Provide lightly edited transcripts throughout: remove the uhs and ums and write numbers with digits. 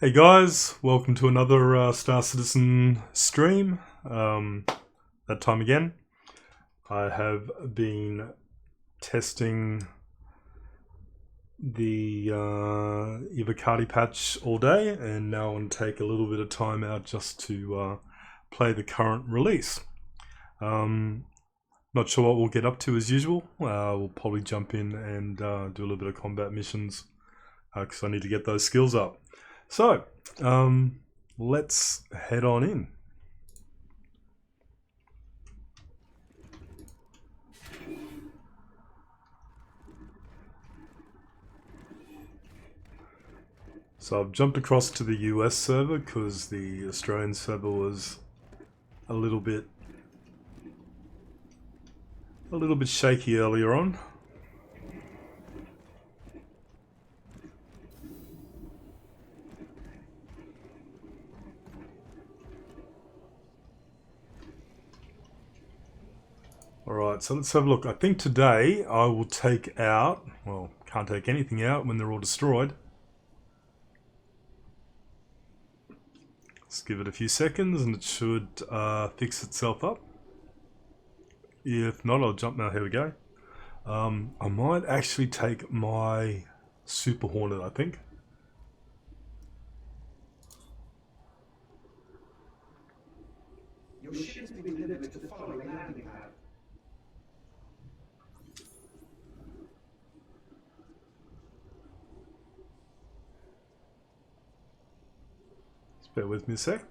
Hey guys, welcome to another Star Citizen stream. That time again, I have been testing the Ivacati patch all day, and now I want to take a little bit of time out just to play the current release. Not sure what we'll get up to as usual. We'll probably jump in and do a little bit of combat missions because I need to get those skills up. So, let's head on in. So I've jumped across to the US server because the Australian server was a little bit shaky earlier on. Alright, so let's have a look. I think today I will take out, well, can't take anything out when they're all destroyed. Let's give it a few seconds and it should fix itself up. If not, I'll jump now. Here we go. I might actually take my Super Hornet, I think. Your ships will be delivered to the following landing pad. Just bear with me a sec.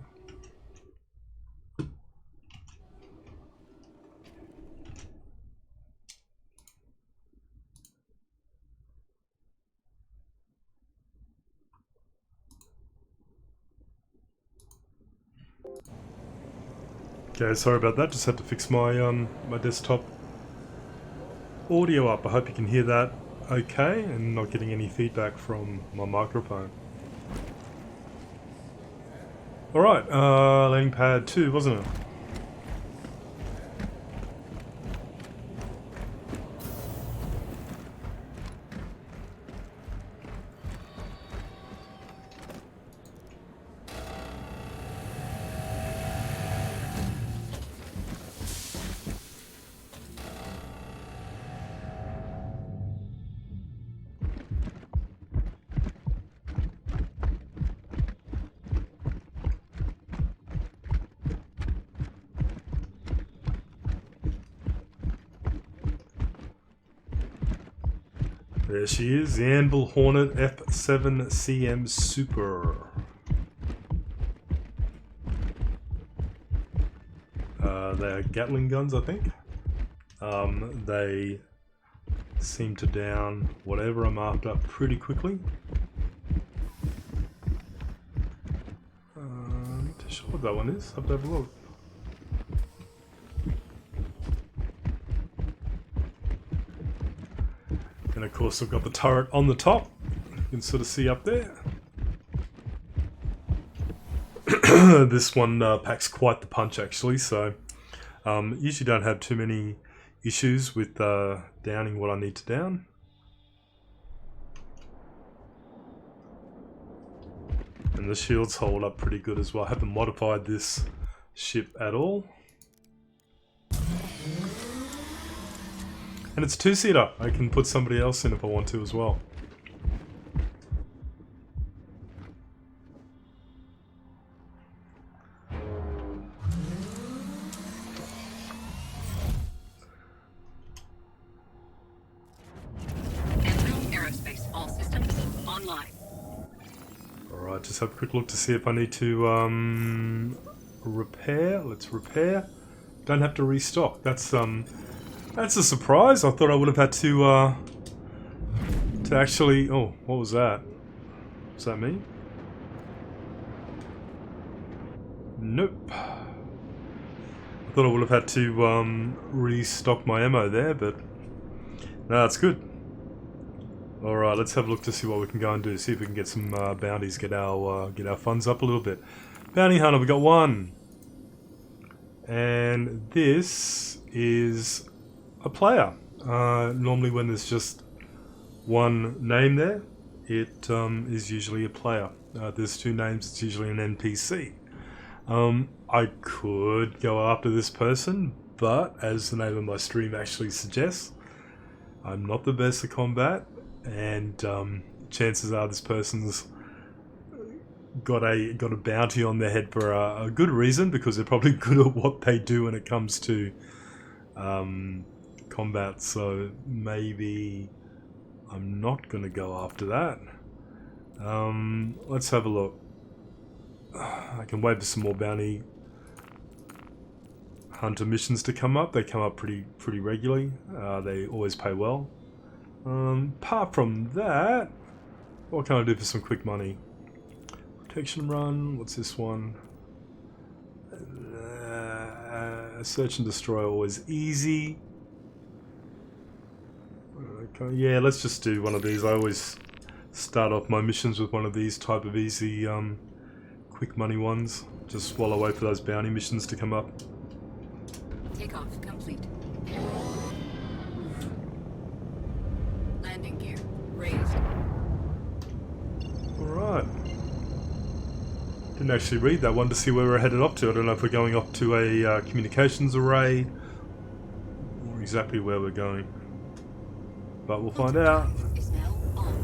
Okay, sorry about that. Just had to fix my my desktop audio up. I hope you can hear that okay and not getting any feedback from my microphone. Alright, landing pad 2, wasn't it? There she is, the Anvil Hornet F7CM Super. They're Gatling guns, I think. They seem to down whatever I'm after pretty quickly. Not too sure what that one is. I'll have to have a look. And of course we've got the turret on the top, you can sort of see up there. This one packs quite the punch actually, so usually don't have too many issues with downing what I need to down. And the shields hold up pretty good as well. I haven't modified this ship at all. And it's a two-seater. I can put somebody else in if I want to as well. Aerospace, all systems online. Alright, just have a quick look to see if I need to repair. Let's repair. Don't have to restock. That's a surprise. I thought I would have had to actually... Oh, what was that? Was that me? Nope. I thought I would have had to restock my ammo there, but no, that's good. Alright, let's have a look to see what we can go and do. See if we can get some bounties, get our funds up a little bit. Bounty hunter, we got one. And this is a player. Normally when there's just one name there, it is usually a player. There's two names, it's usually an NPC. I could go after this person, but as the name of my stream actually suggests, I'm not the best at combat, and chances are this person's got a bounty on their head for a good reason, because they're probably good at what they do when it comes to combat. So maybe I'm not going to go after that. Let's have a look. I can wait for some more bounty hunter missions to come up. They come up pretty regularly. They always pay well. Apart from that, what can I do for some quick money? Protection run. What's this one? Search and destroy, always easy. Okay, yeah, let's just do one of these. I always start off my missions with one of these type of easy, quick money ones. Just while I wait for those bounty missions to come up. Takeoff complete. Landing gear raised. Alright. Didn't actually read that one to see where we're headed up to. I don't know if we're going up to a communications array or exactly where we're going. But we'll find out. Is now on.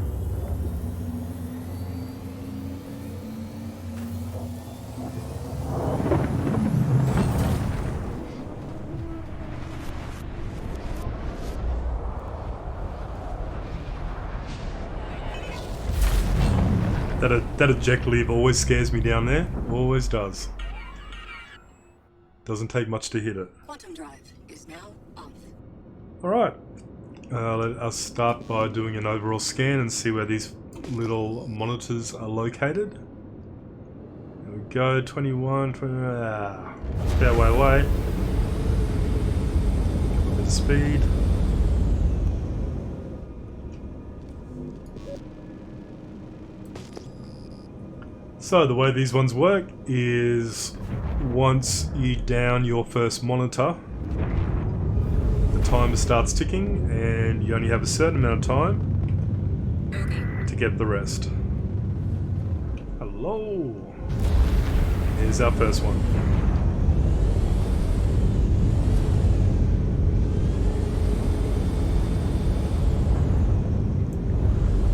That eject lever always scares me down there. Always does. Doesn't take much to hit it. Quantum drive is now off. Alright. Let us start by doing an overall scan and see where these little monitors are located. There we go. 21, 20... fair way away. A bit of speed. So the way these ones work is once you down your first monitor, the timer starts ticking and you only have a certain amount of time to get the rest. Hello! Here's our first one.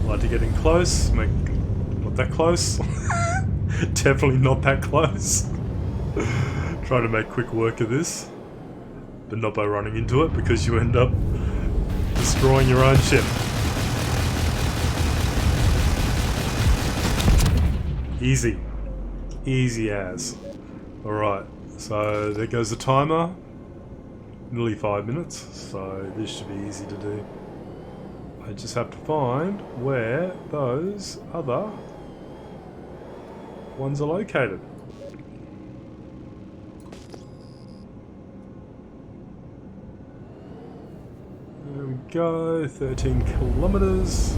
Like to get in close, make not that close. Definitely not that close. Try to make quick work of this, but not by running into it, because you end up destroying your own ship. Easy. Easy as. Alright, so there goes the timer. Nearly 5 minutes, so this should be easy to do. I just have to find where those other ones are located. There we go, 13 kilometers.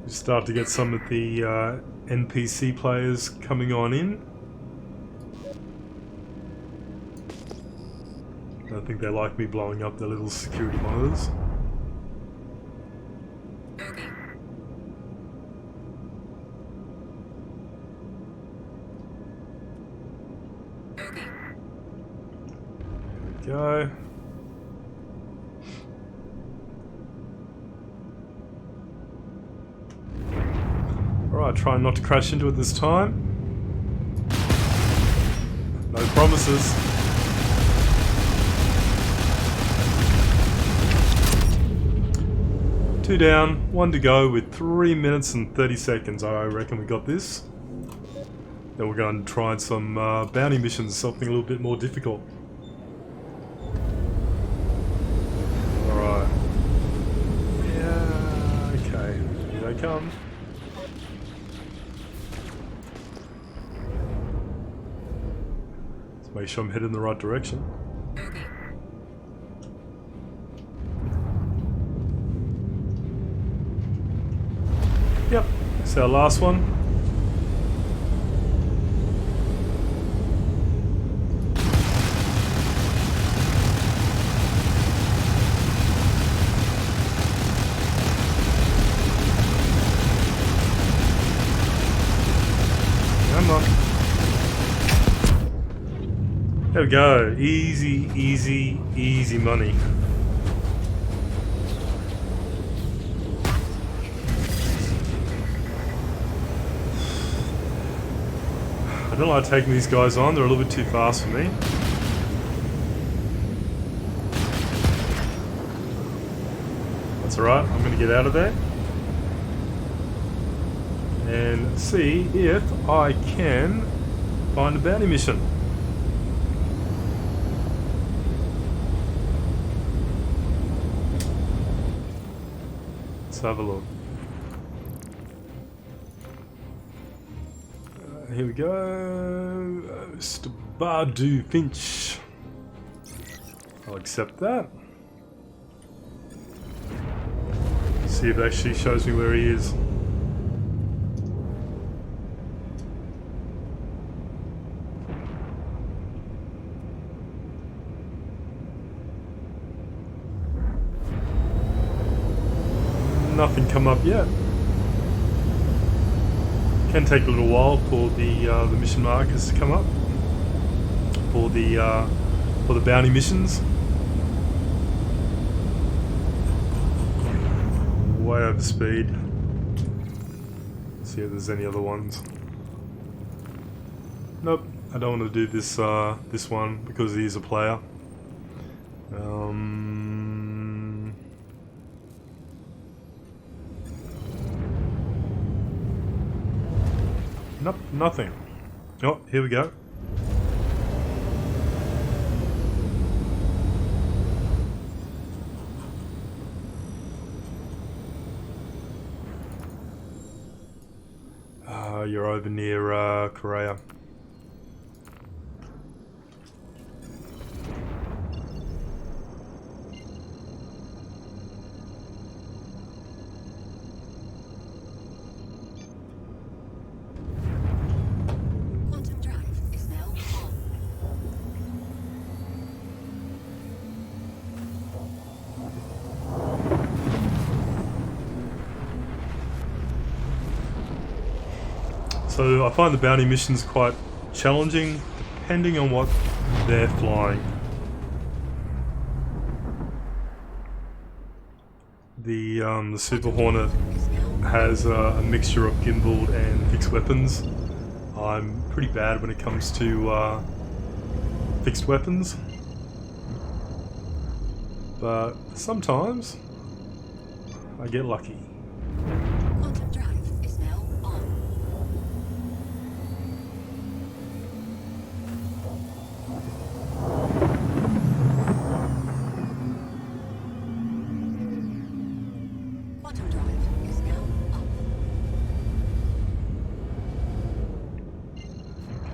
We start to get some of the NPC players coming on in. I don't think they like me blowing up their little security monitors. There we go. Alright, try not to crash into it this time. No promises. Two down, one to go with 3 minutes and 30 seconds. I reckon we got this. Then we're going to try some bounty missions, something a little bit more difficult. Alright. Yeah, okay. Here they come. Let's make sure I'm heading in the right direction. Yep, it's our last one. There we go. Easy, easy, easy money. I don't like taking these guys on. They're a little bit too fast for me. That's alright. I'm going to get out of there. And see if I can find a bounty mission. Let's have a look. Here we go. Mr. Bardu Finch. I'll accept that. See if it actually shows me where he is. Nothing come up yet. Can take a little while for the mission markers to come up for the bounty missions. Way over speed. See if there's any other ones. Nope, I don't want to do this this one because he is a player. Nope, nothing. Oh, here we go. You're over near Korea. So I find the bounty missions quite challenging depending on what they're flying. The Super Hornet has a mixture of gimbaled and fixed weapons. I'm pretty bad when it comes to fixed weapons, but sometimes I get lucky.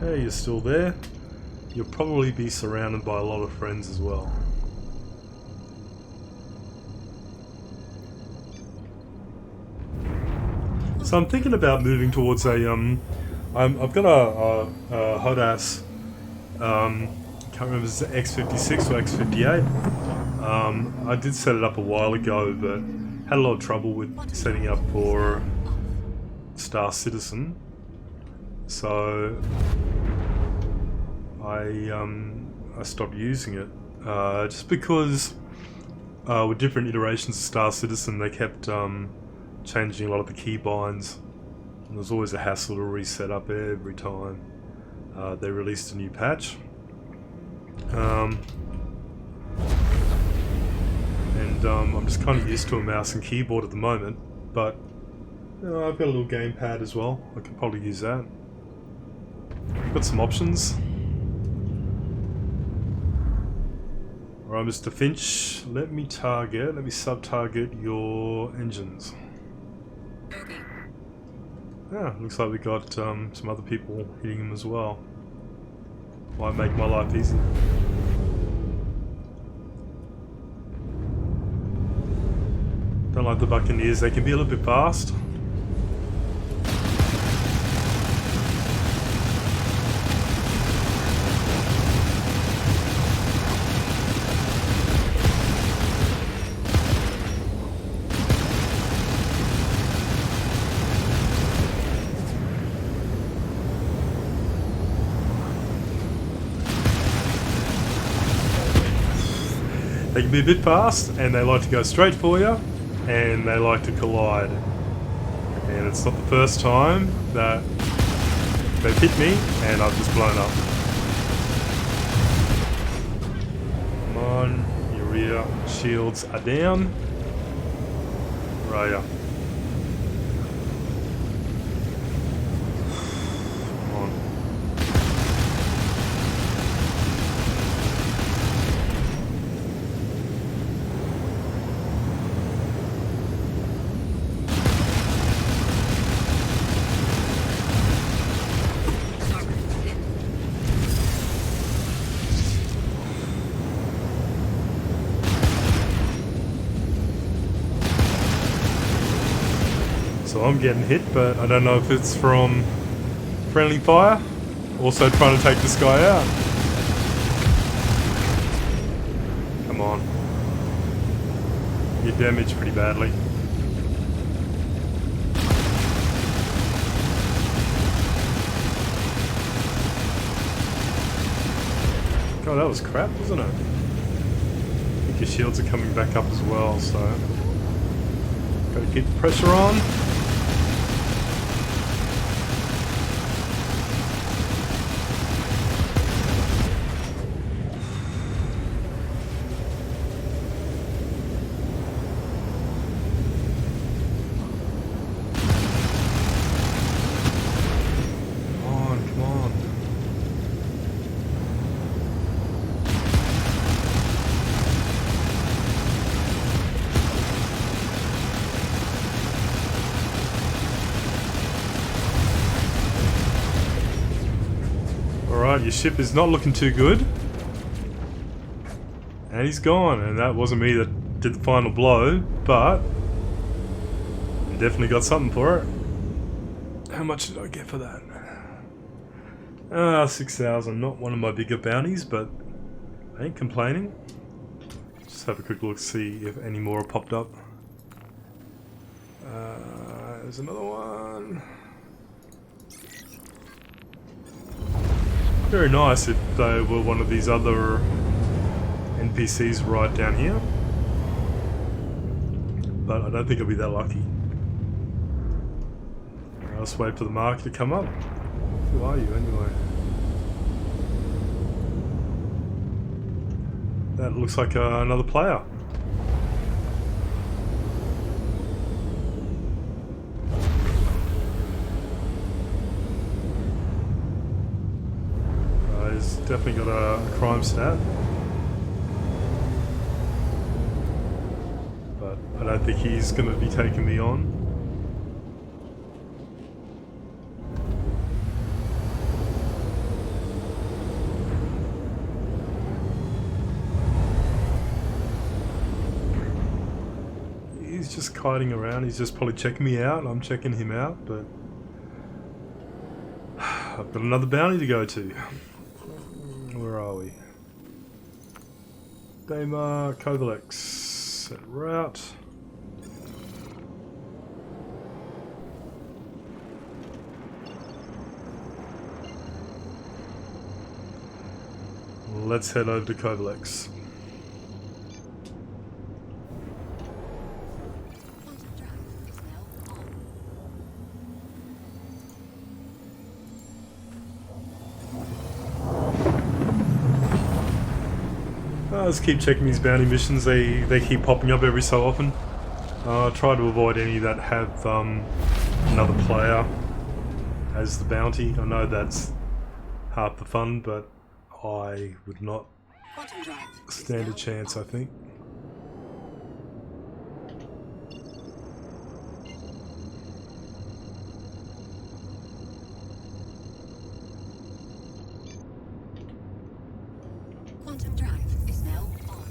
Okay, you're still there. You'll probably be surrounded by a lot of friends as well. So I'm thinking about moving towards a I've got a hot ass can't remember if it's X56 or X58. I did set it up a while ago, but had a lot of trouble with setting up for Star Citizen. So I stopped using it just because with different iterations of Star Citizen they kept changing a lot of the keybinds, and there was always a hassle to reset up every time they released a new patch. I'm just kind of used to a mouse and keyboard at the moment, but I've got a little gamepad as well. I could probably use that. Got some options. Alright, Mr. Finch, let me sub-target your engines. Yeah, looks like we got some other people hitting them as well. Might make my life easy. Don't like the Buccaneers, they can be a little bit fast. They can be a bit fast, and they like to go straight for you, and they like to collide. And it's not the first time that they've hit me, and I've just blown up. Come on, your rear shields are down. Where are ya? Come on. So I'm getting hit, but I don't know if it's from friendly fire. Also trying to take this guy out. Come on. You're damaged pretty badly. God, that was crap, wasn't it? I think your shields are coming back up as well, so gotta keep the pressure on. Alright, your ship is not looking too good. And he's gone, and that wasn't me that did the final blow, but I definitely got something for it. How much did I get for that? 6,000, not one of my bigger bounties, but I ain't complaining. Just have a quick look to see if any more have popped up. There's another one. Very nice if they were one of these other NPCs right down here. But I don't think I'll be that lucky. Let's wait for the marker to come up. Who are you anyway? That looks like another player. He's definitely got a crime stat. But I don't think he's going to be taking me on. He's just kiting around. He's just probably checking me out. I'm checking him out, but I've got another bounty to go to. Where are we? Daymar, Kovalex, set route. Let's head over to Kovalex. Let's keep checking these bounty missions. They keep popping up every so often. Try to avoid any that have another player as the bounty. I know that's half the fun, but I would not stand a chance, I think. Quantum drive is now on.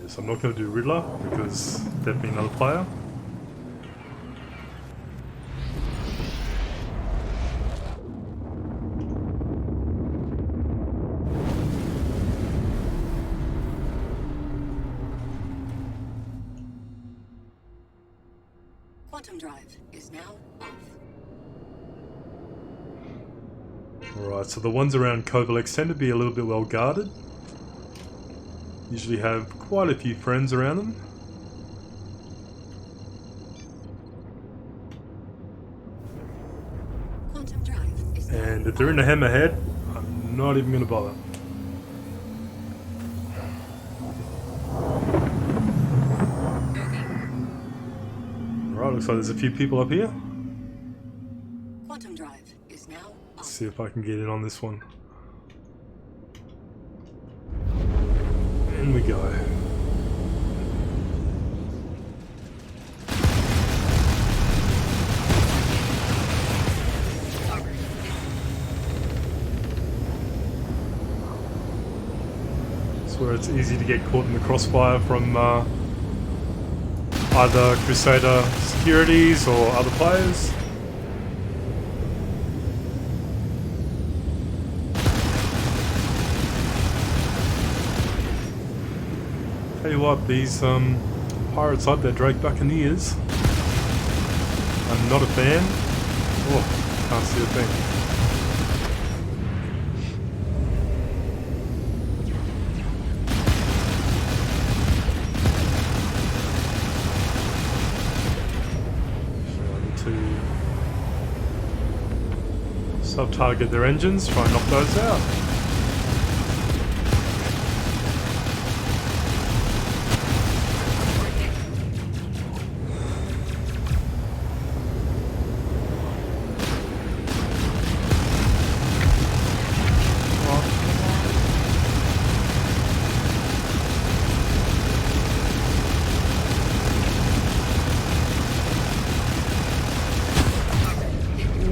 Yes, I'm not going to do Riddler because definitely another player. Quantum drive is now off. Alright, so the ones around Kovalex tend to be a little bit well guarded. Usually have quite a few friends around them. Quantum drive is now And if they're in a hammerhead, I'm not even going to bother. Alright, looks like there's a few people up here. Quantum drive is now on. Let's see if I can get in on this one. In we go. It's where it's easy to get caught in the crossfire from either Crusader securities or other players. Tell you what, these pirates like their Drake Buccaneers. I'm not a fan. Oh, can't see a thing. Sub-target their engines, try and knock those out.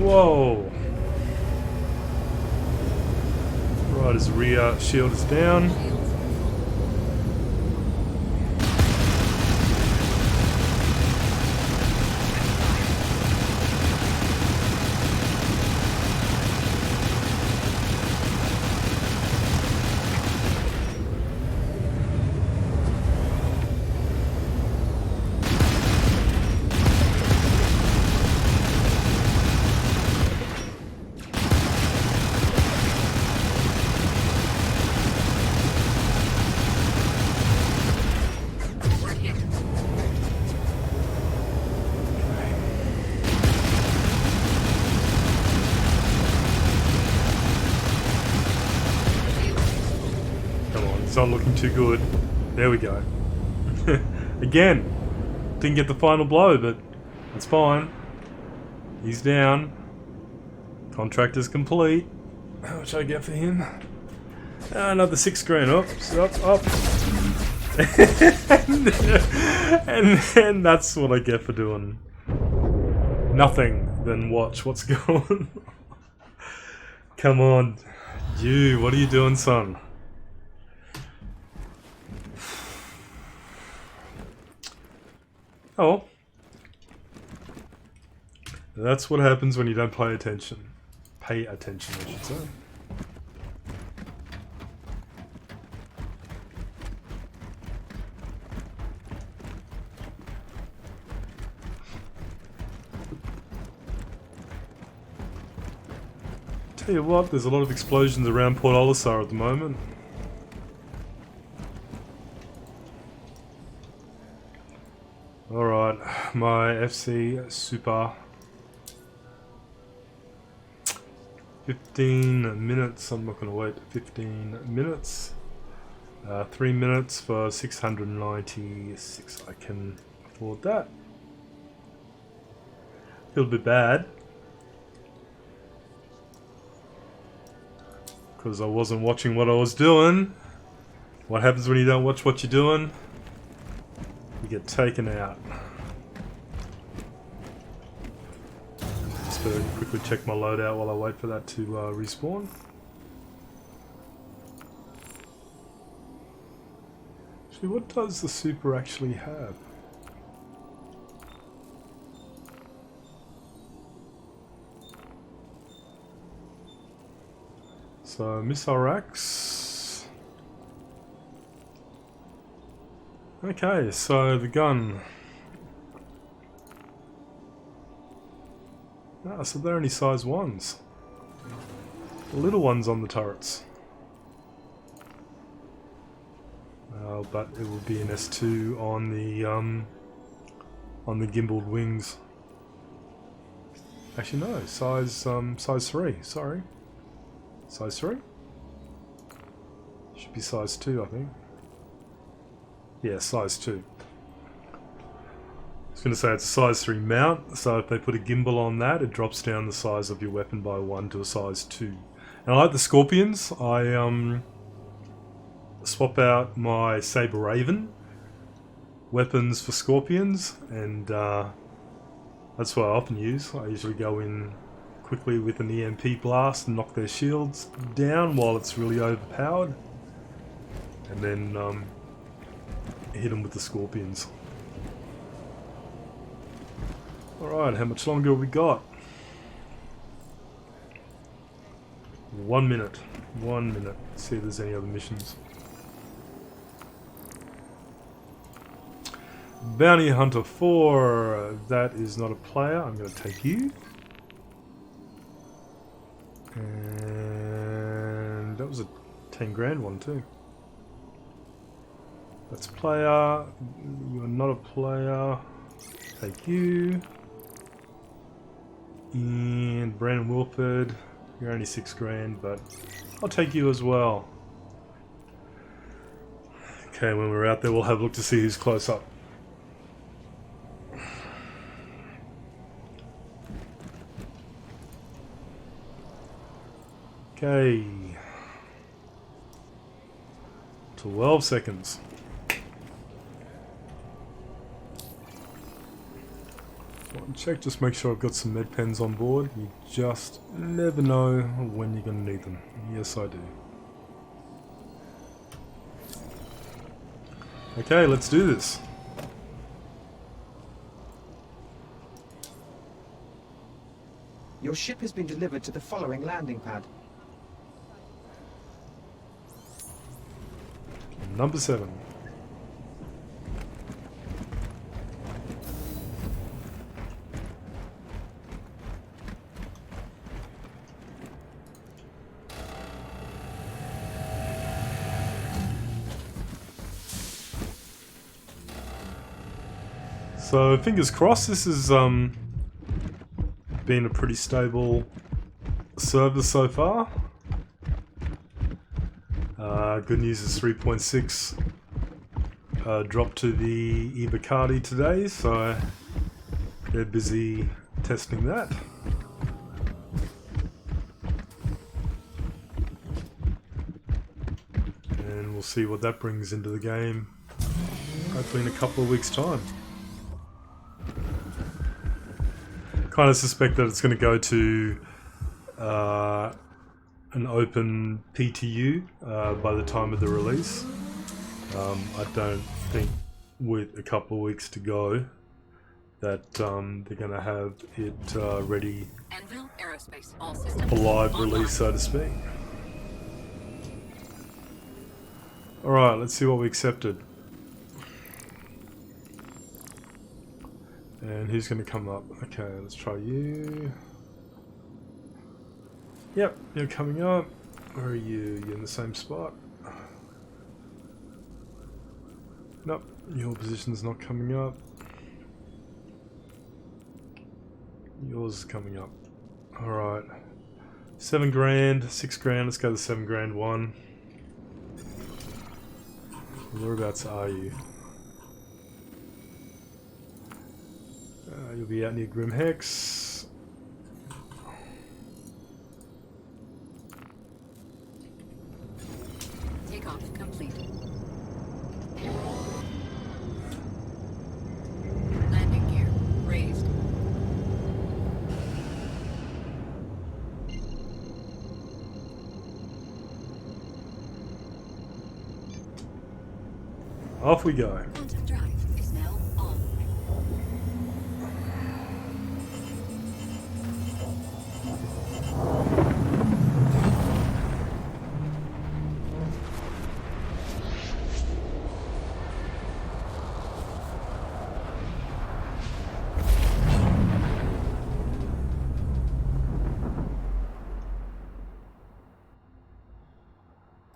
Whoa! Right, his rear shield is down. It's not looking too good. There we go. Again, didn't get the final blow, but that's fine. He's down. Contract is complete. How much I get for him? Another 6 grand. Up, up. and that's what I get for doing nothing. Then watch what's going on. Come on. You, what are you doing, son? Oh. That's what happens when you don't pay attention. Pay attention, I should say. Tell you what, there's a lot of explosions around Port Olisar at the moment. Alright, my FC Super. 15 minutes, I'm not going to wait 15 minutes. 3 minutes for 696, I can afford that. A little bit bad. Because I wasn't watching what I was doing. What happens when you don't watch what you're doing? You get taken out. Just to quickly check my loadout while I wait for that to respawn. Actually, what does the super actually have? So, missile racks. Okay, so the gun. Ah, so they're only size 1s. little ones on the turrets. But it will be an S2 on the gimbaled wings. Actually no, size 3, sorry. Size 3? Should be size 2, I think. Yeah, size 2. I was going to say it's a size 3 mount, so if they put a gimbal on that, it drops down the size of your weapon by 1 to a size 2. And I like the Scorpions. I swap out my Saber Raven weapons for Scorpions, and that's what I often use. I usually go in quickly with an EMP blast and knock their shields down while it's really overpowered, and then hit them with the Scorpions. Alright, how much longer have we got? 1 minute. 1 minute. Let's see if there's any other missions. Bounty Hunter 4. That is not a player. I'm going to take you. And that was a 10 grand one too. That's a player. You're not a player. Take you. And Brandon Wilford. You're only 6 grand, but I'll take you as well. Okay, when we're out there, we'll have a look to see who's close up. Okay. 12 seconds. Check, just make sure I've got some med pens on board. You just never know when you're going to need them. Yes, I do. Okay, let's do this. Your ship has been delivered to the following landing pad. Number 7. So fingers crossed, this has been a pretty stable server so far. Good news is 3.6 dropped to the Ibacati today, so they're busy testing that. And we'll see what that brings into the game, hopefully in a couple of weeks' time. Kind of suspect that it's going to go to an open PTU by the time of the release. I don't think with a couple of weeks to go that they're going to have it ready for live release, so to speak. Alright, let's see what we accepted. And who's going to come up? Okay, let's try you. Yep, you're coming up. Where are you? You're in the same spot. Nope, your position's not coming up. Yours is coming up. Alright. 7 grand, 6 grand, let's go to 7 grand one. Whereabouts are you? You'll be out near Grim Hex. Takeoff complete. Landing gear raised. Off we go. Quantum drive is now on.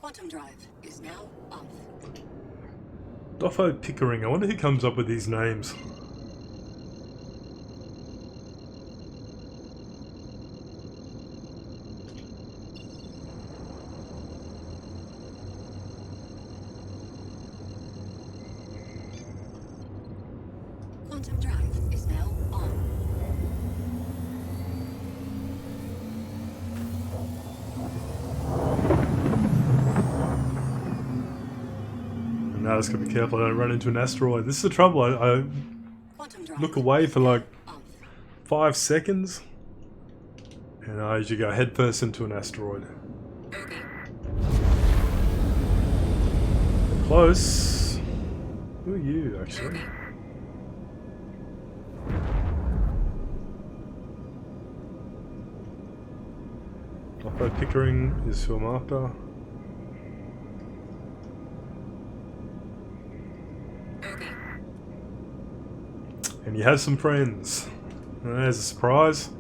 Quantum drive is now off. Dewco Pickering. I wonder who comes up with these names. Quantum drive is now on. Now I just gotta be careful I don't run into an asteroid. This is the trouble. I Quantum drive look away for like off. 5 seconds and I usually go headfirst into an asteroid. Okay. Close. Who are you actually? Dewco Pickering is who I'm after. And you have some friends. There's a surprise.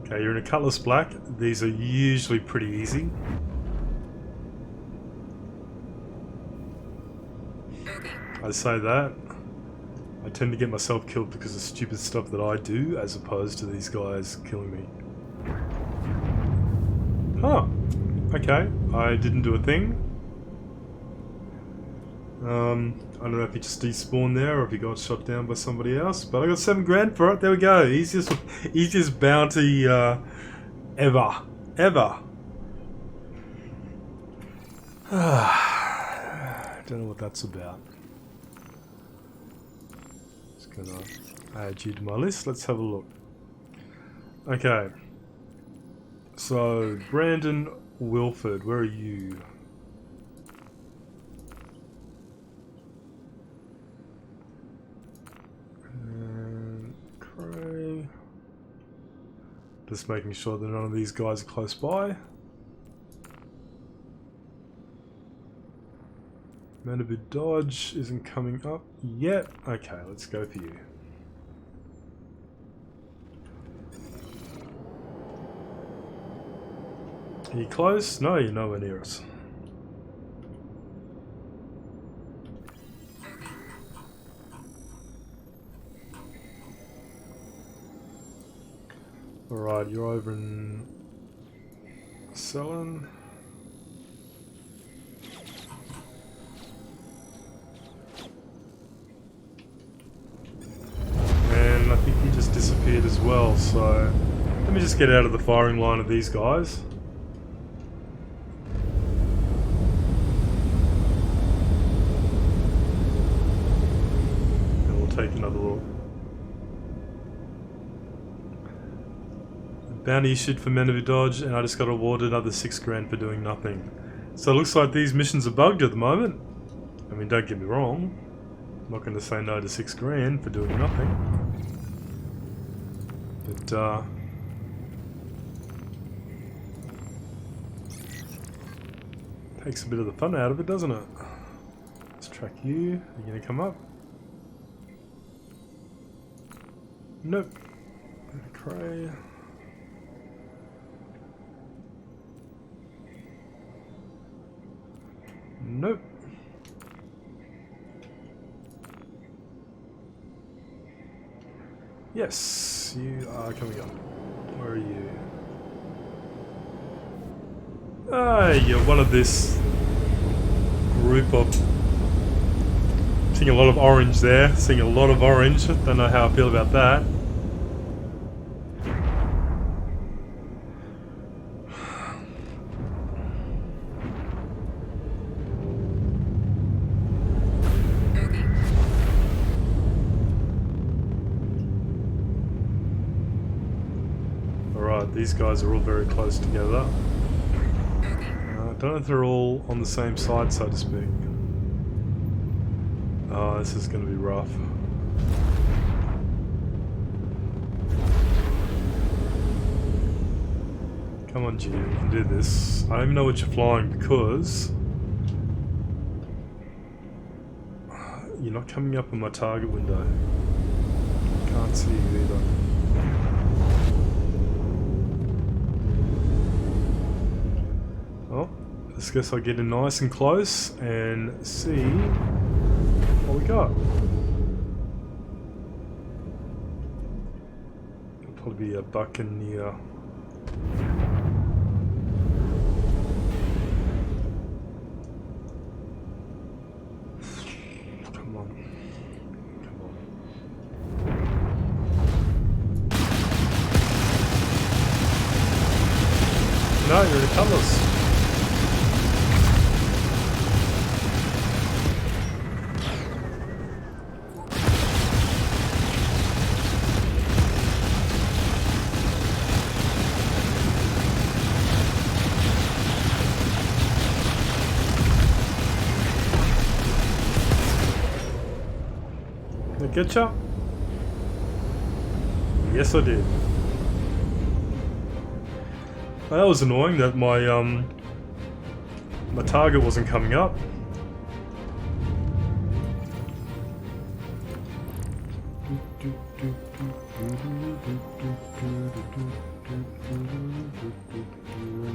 Okay, you're in a colourless black. These are usually pretty easy. I say that. I tend to get myself killed because of stupid stuff that I do, as opposed to these guys killing me. Huh. Okay, I didn't do a thing. I don't know if he just despawned there or if he got shot down by somebody else, but I got 7 grand for it. There we go. Easiest bounty ever. Don't know what that's about. Just gonna add you to my list. Let's have a look. Okay. So, Brandon Wilford, where are you? Just making sure that none of these guys are close by. Manabid Dodge isn't coming up yet. Okay, let's go for you. Are you close? No, you're nowhere near us. Alright, you're over in Selin. And I think he just disappeared as well, so let me just get out of the firing line of these guys. And we'll take another look. Bounty issued for Men of Dodge, and I just got awarded another 6 grand for doing nothing. So it looks like these missions are bugged at the moment. I mean, don't get me wrong. I'm not going to say no to 6 grand for doing nothing. But, takes a bit of the fun out of it, doesn't it? Let's track you. Are you going to come up? Nope. Okay. Nope. Yes, you are coming up. Where are you? Ah, you're one of this group of... Seeing a lot of orange there. Seeing a lot of orange. Don't know how I feel about that. These guys are all very close together. I don't know if they're all on the same side, so to speak. Oh, this is going to be rough. Come on, G, you can do this. I don't even know what you're flying because you're not coming up in my target window. Can't see you either. I guess I'll get in nice and close and see what we got. It'll probably be a buccaneer. Come on. Come on. No, you're in the colours. Did I get ya? Yes, I did. That was annoying that my my target wasn't coming up.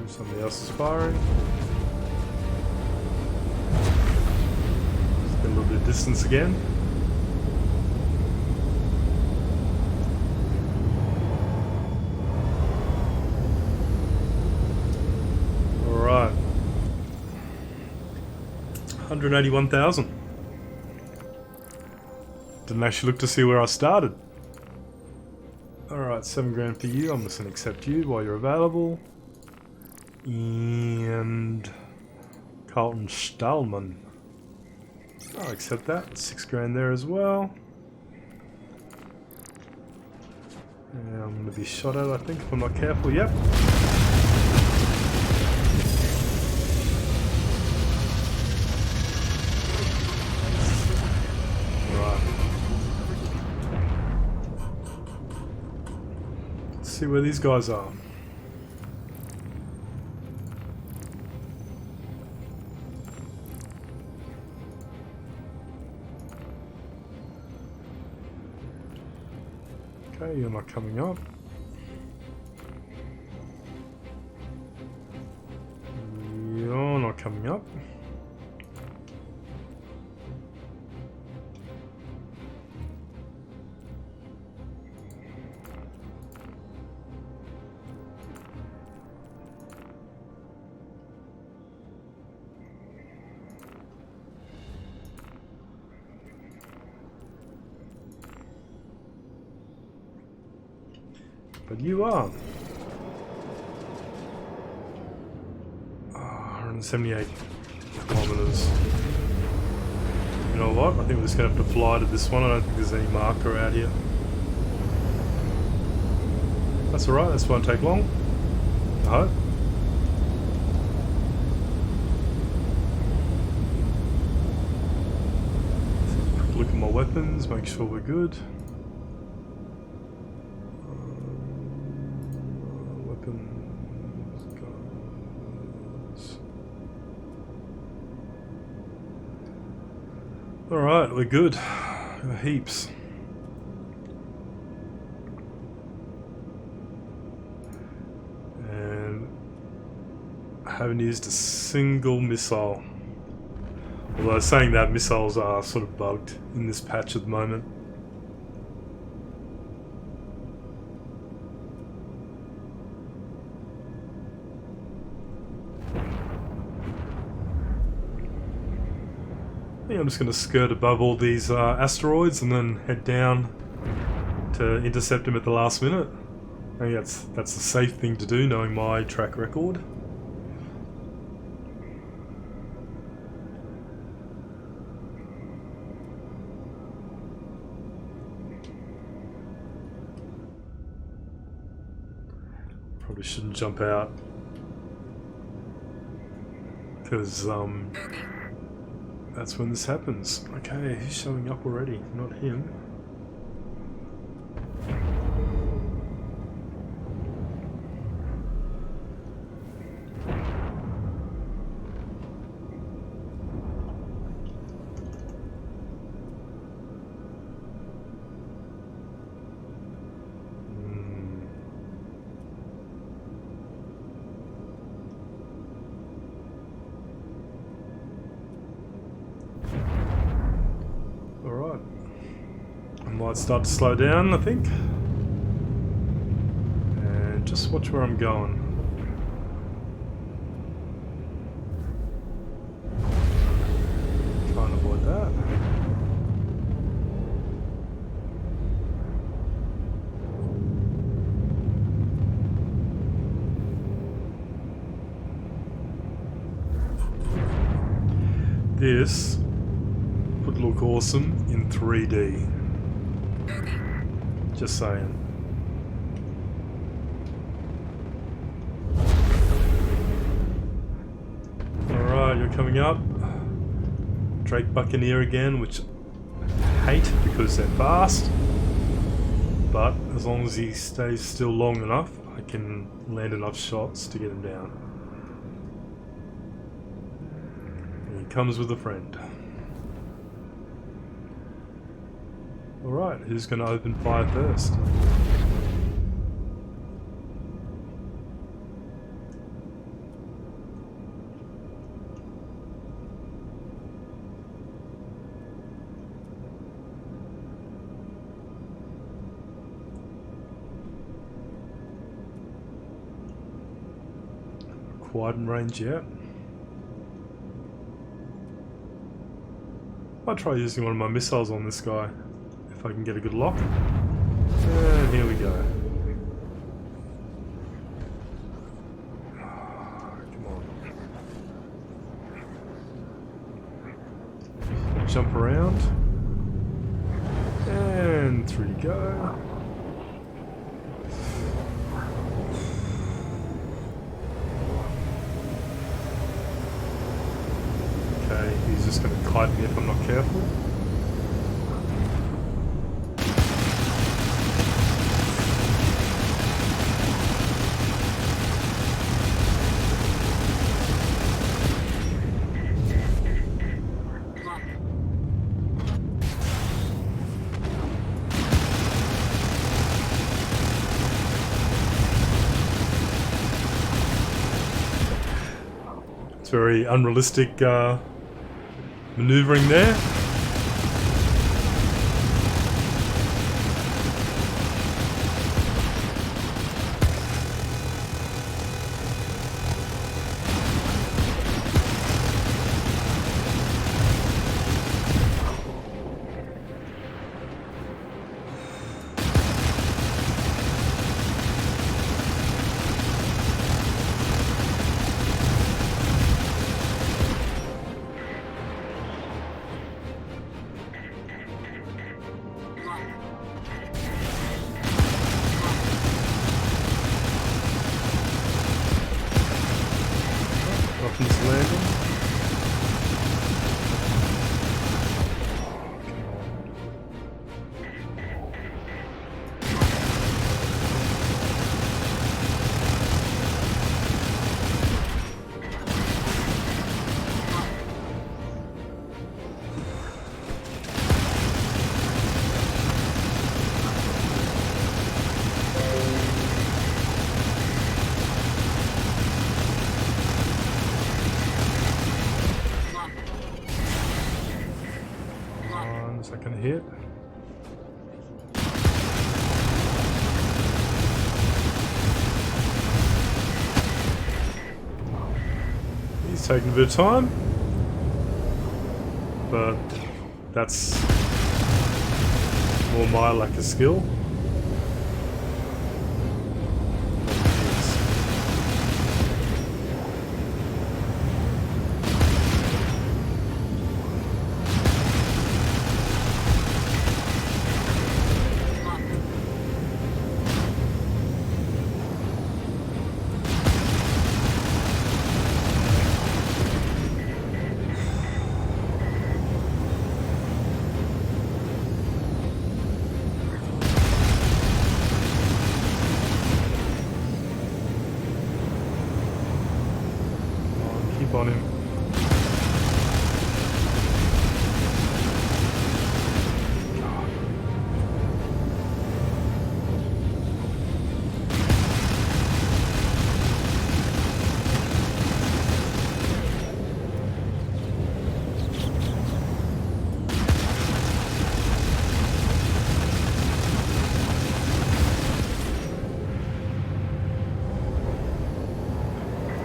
Somebody else is firing. Just get a little bit of distance again. Alright. 181,000. Didn't actually look to see where I started. Alright, 7 grand for you. I'm just going to accept you while you're available. And Carlton Stahlman. I'll accept that. 6 grand there as well. And I'm going to be shot at, I think, if I'm not careful. Yep. See where these guys are. Okay, you're not coming up. You're not coming up. But you are. 178 kilometers. You know what? I think we're just going to have to fly to this one. I don't think there's any marker out here. That's alright, this won't take long. I hope. Quick look at my weapons, make sure we're good. Alright, we're good. Got heaps. And I haven't used a single missile. Although saying that, missiles are sort of bugged in this patch at the moment. I'm just going to skirt above all these asteroids and then head down to intercept them at the last minute. I think that's the safe thing to do, knowing my track record. Probably shouldn't jump out because that's when this happens. Okay, he's showing up already, not him. Might start to slow down, I think. And just watch where I'm going. Try and avoid that. This would look awesome in 3D. Just saying. Alright, you're coming up. Drake Buccaneer again, which I hate because they're fast. But as long as he stays still long enough, I can land enough shots to get him down. He comes with a friend. Alright, who's going to open fire first? Quite in range yet. I'll try using one of my missiles on this guy, if I can get a good lock. And here we go. Come on. Jump around. And through you go. Okay, he's just going to kite me if I'm not careful. It's very unrealistic maneuvering there. Weapons landing. Second hit. He's taking a bit of time, but that's more my lack of skill. On him.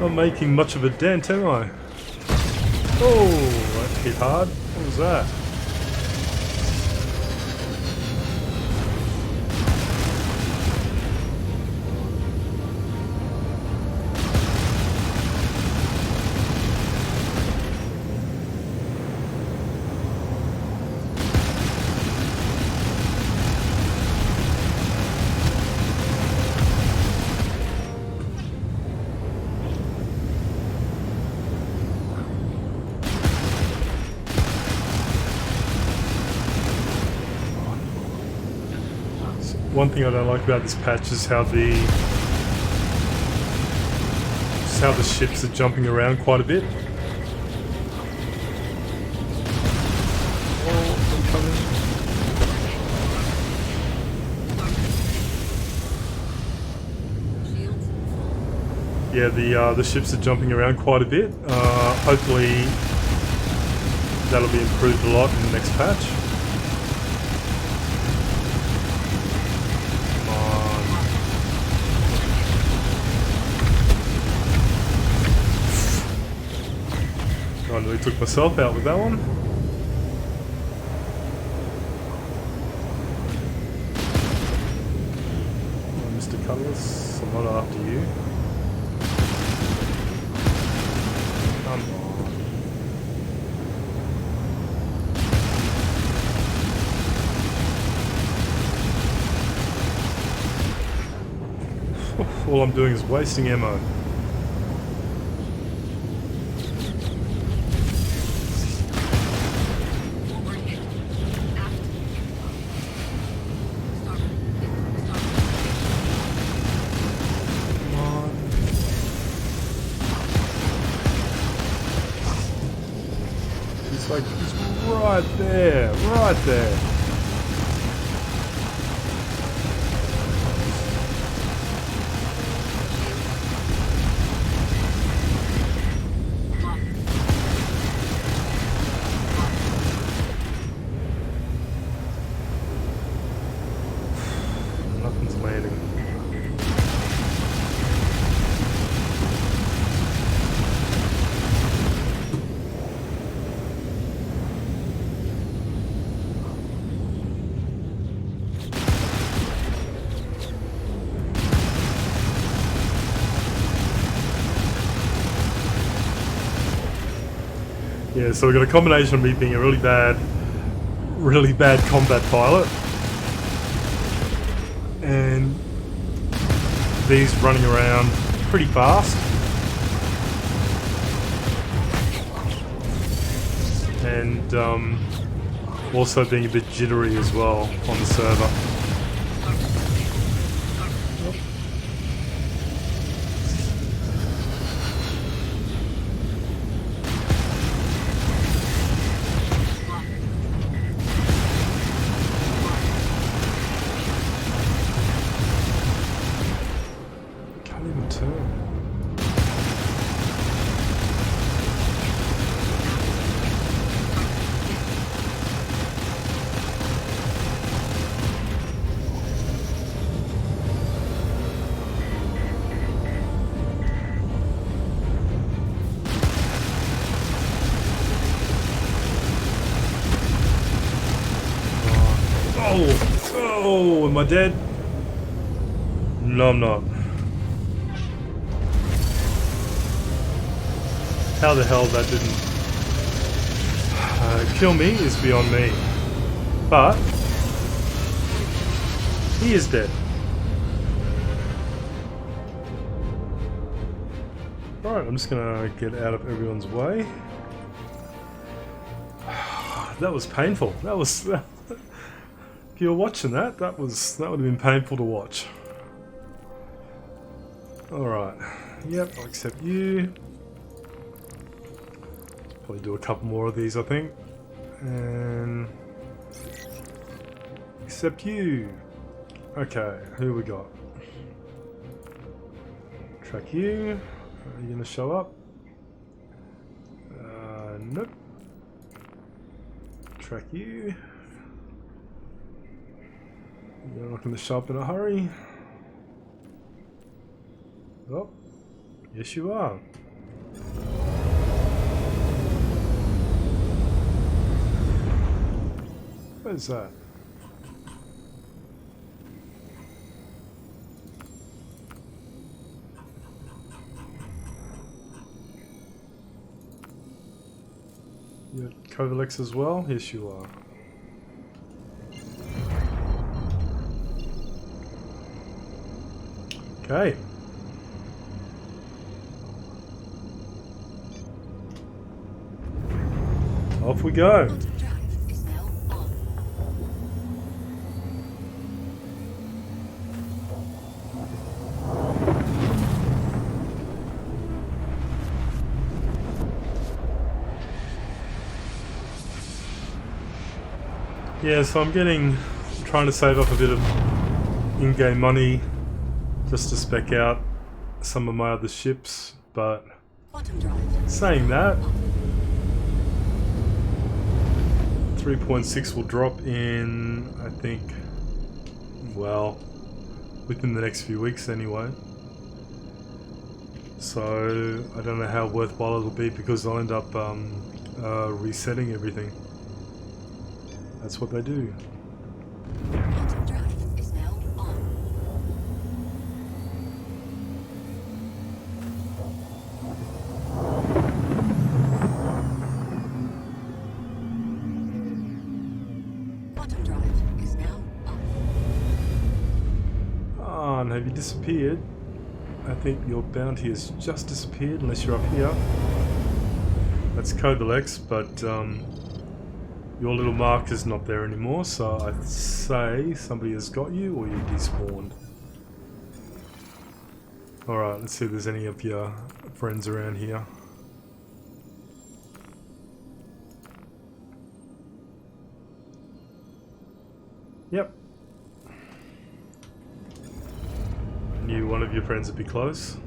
Not making much of a dent, am I? Oh, that hit hard. What was that? One thing I don't like about this patch is how the ships are jumping around quite a bit. Yeah, the ships are jumping around quite a bit. Hopefully that'll be improved a lot in the next patch. I nearly took myself out with that one. Oh, Mr. Cutlass, I'm not after you. Come on. All I'm doing is wasting ammo. Like, he's right there, right there. Nothing's landing. Yeah, so we've got a combination of me being a really bad combat pilot, and these running around pretty fast, and also being a bit jittery as well on the server. Oh, am I dead? No, I'm not. How the hell that didn't kill me is beyond me. But he is dead. Alright, I'm just gonna get out of everyone's way. That was painful. That was... If you were watching that, that would have been painful to watch. Alright. Yep, I'll accept you. Probably do a couple more of these, I think. And... accept you. Okay, who we got? Track you. Are you gonna show up? Nope. Track you. You're not going to show up in a hurry. Oh, Yes, you are. What is that? You're Kovalex as well? Yes, you are. Okay. Off we go. Quantum drive is now on. Yeah, so I'm trying to save up a bit of in-game money just to spec out some of my other ships, but Quantum drive. saying that, 3.6 will drop in, I think, well, within the next few weeks anyway. So I don't know how worthwhile it'll be because I'll end up resetting everything. That's what they do. Quantum drive is now on. Quantum drive is now on. Ah, and have you disappeared? I think your bounty has just disappeared unless you're up here. That's Kovalex, but your little mark is not there anymore, so I'd say somebody has got you or you despawned. Alright, let's see if there's any of your friends around here. Yep. Knew one of your friends would be close.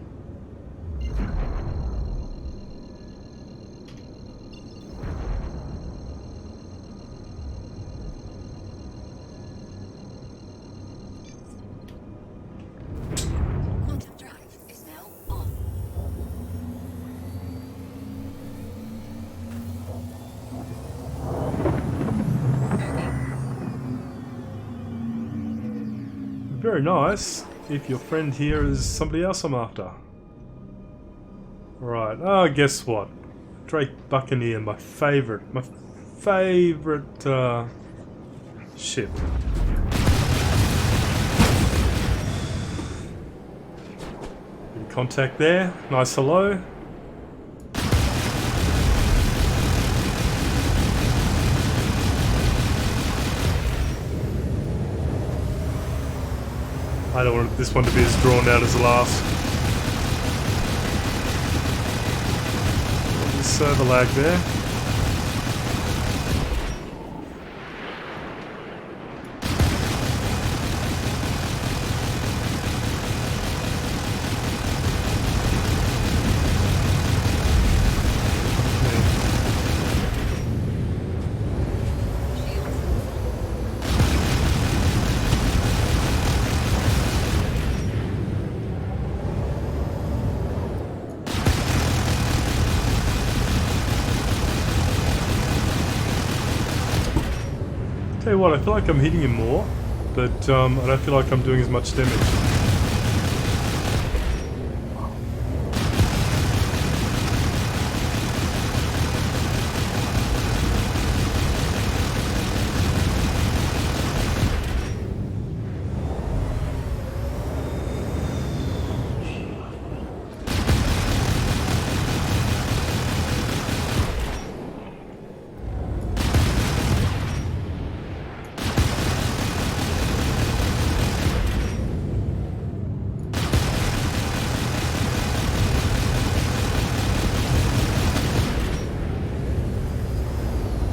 Quantum drive is now on. Very nice. If your friend here is somebody else I'm after. Right. Oh, guess what? Drake Buccaneer, my favourite ship. Good contact there. Nice hello. I don't want this one to be as drawn out as the last. Just server lag there. Tell you what, I feel like I'm hitting him more, but I don't feel like I'm doing as much damage.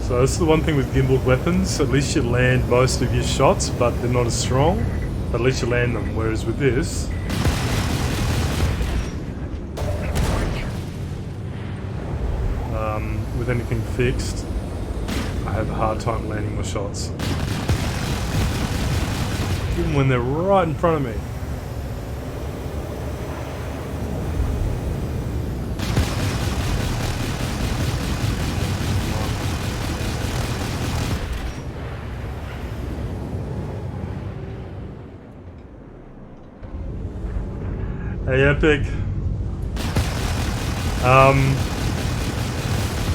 So this is the one thing with gimbaled weapons, at least you land most of your shots, but they're not as strong, but at least you land them, whereas with this, with anything fixed, I have a hard time landing my shots. Even when they're right in front of me. Hey, Epic. I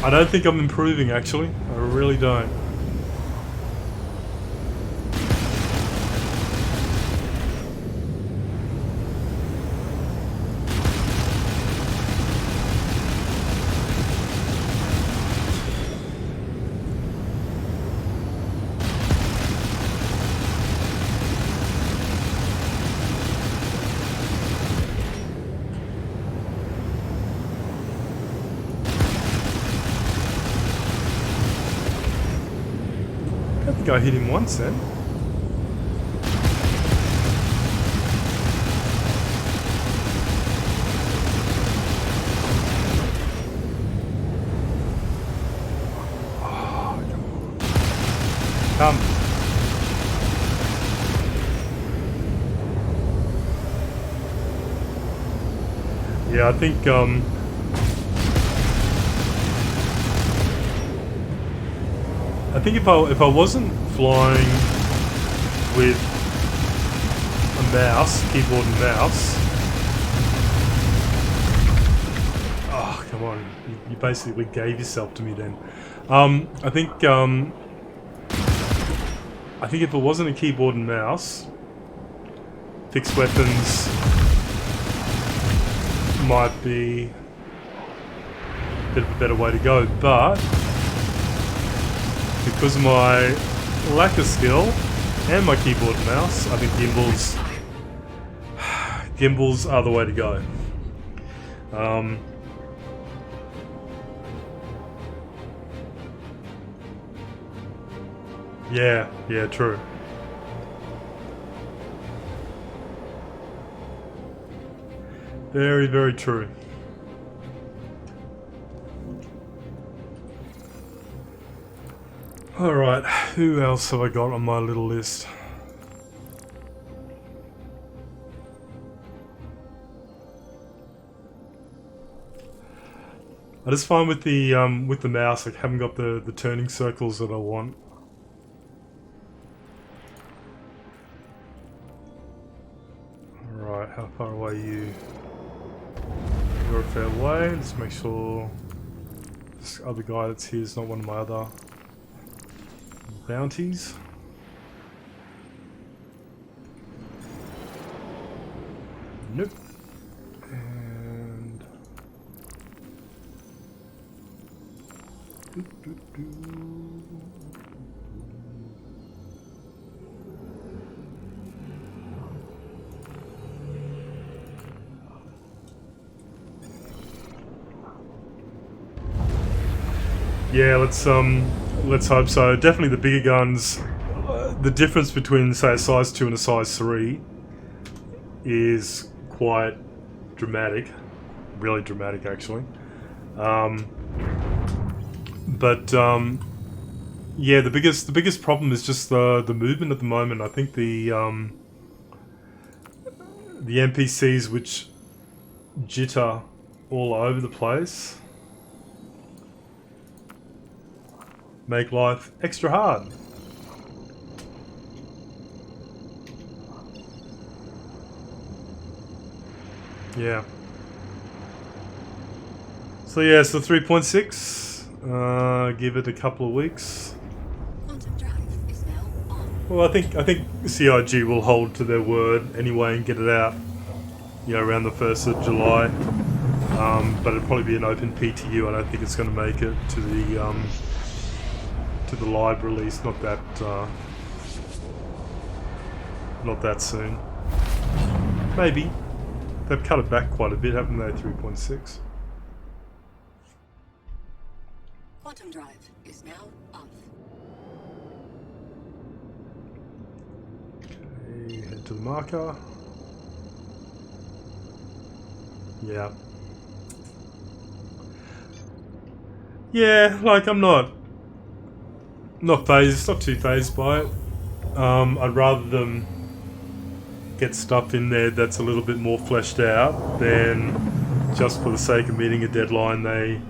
don't think I'm improving, actually. I really don't. I think I hit him once then. Come. Yeah, I think if I wasn't flying with a mouse, keyboard and mouse. Oh, come on. You basically gave yourself to me then. I think if it wasn't a keyboard and mouse, fixed weapons might be a bit of a better way to go, but because of my lack of skill and my keyboard and mouse, I think gimbals are the way to go. Yeah, true. Very, very true. Alright, who else have I got on my little list? I just find with the mouse, I haven't got the turning circles that I want. Alright, how far away are you? You're a fair way. Let's make sure this other guy that's here is not one of my other bounties. Nope. And yeah, let's hope so. Definitely the bigger guns. The difference between, say, a size 2 and a size 3 is quite dramatic. Really dramatic, actually. Yeah, the biggest problem is just the movement at the moment. I think the NPCs which jitter all over the place make life extra hard. Yeah. So yeah, so 3.6. Give it a couple of weeks. Quantum drive is now on. Well, I think CIG will hold to their word anyway and get it out, you know, around the 1st of July. But it'll probably be an open PTU. I don't think it's going to make it to the live release. Not that soon. Maybe. They've cut it back quite a bit, haven't they? 3.6. Quantum drive is now off. Okay, head to the marker. Yeah. Yeah, like I'm not phased, not too phased by it. I'd rather them get stuff in there that's a little bit more fleshed out than just for the sake of meeting a deadline they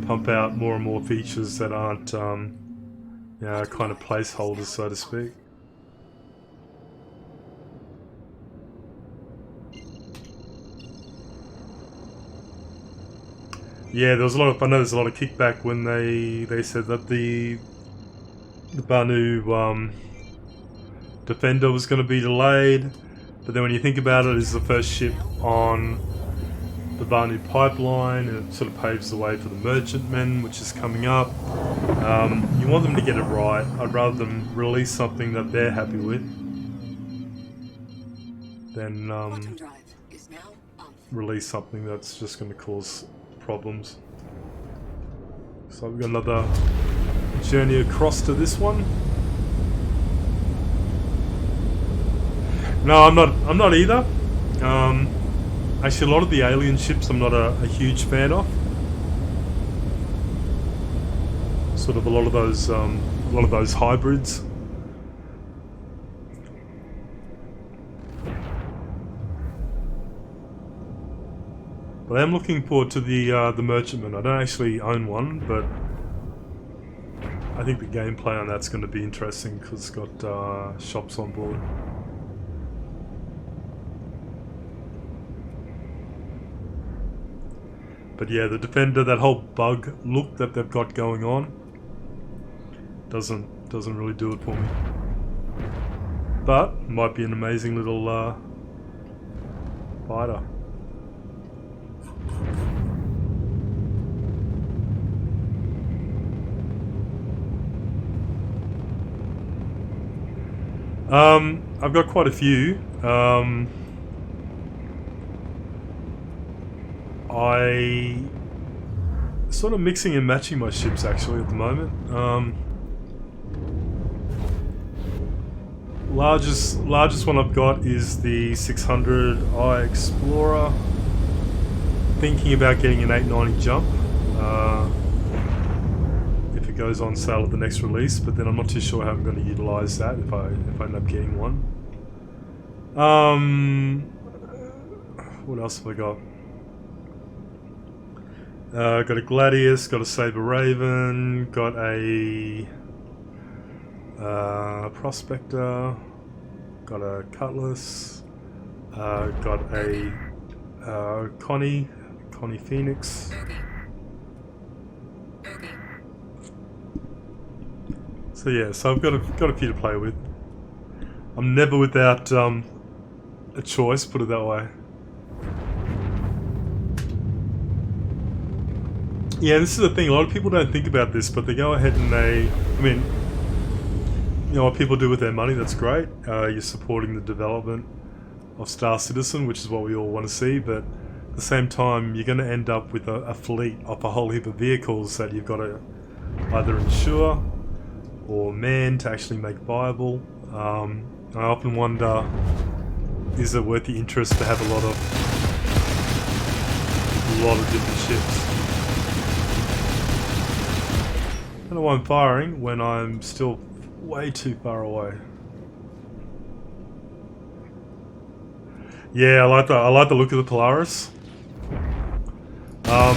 pump out more and more features that aren't you know, kind of placeholders, so to speak. Yeah, there was a lot of. I know there's a lot of kickback when they said that the Banu Defender was going to be delayed, but then when you think about it, it's the first ship on the Banu pipeline, and it sort of paves the way for the merchantmen, which is coming up. You want them to get it right. I'd rather them release something that they're happy with than Quantum drive is now off. release something that's just going to cause problems. So we've got another journey across to this one. No, I'm not either. Actually, a lot of the alien ships I'm not a huge fan of. Sort of a lot of those hybrids. But I am looking forward to the merchantman. I don't actually own one, but I think the gameplay on that's going to be interesting because it's got shops on board. But yeah, the Defender, that whole bug look that they've got going on doesn't really do it for me. But might be an amazing little fighter. I've got quite a few. I sort of mixing and matching my ships actually at the moment. Largest one I've got is the 600i Explorer. Thinking about getting an 890 jump if it goes on sale at the next release, but then I'm not too sure how I'm going to utilize that if I end up getting one. What else have I got? Got a Gladius, got a Saber Raven, got a Prospector, got a Cutlass, got a Connie Phoenix. So yeah, so I've got a few to play with. I'm never without a choice, put it that way. Yeah, this is the thing, a lot of people don't think about this, but they go ahead and I mean, you know what people do with their money, that's great. You're supporting the development of Star Citizen, which is what we all want to see, but at the same time, you're going to end up with a fleet of a whole heap of vehicles that you've got to either insure or man to actually make viable. I often wonder, is it worth the interest to have a lot of different ships? I don't know why I'm firing when I'm still way too far away. Yeah, I like the look of the Polaris. I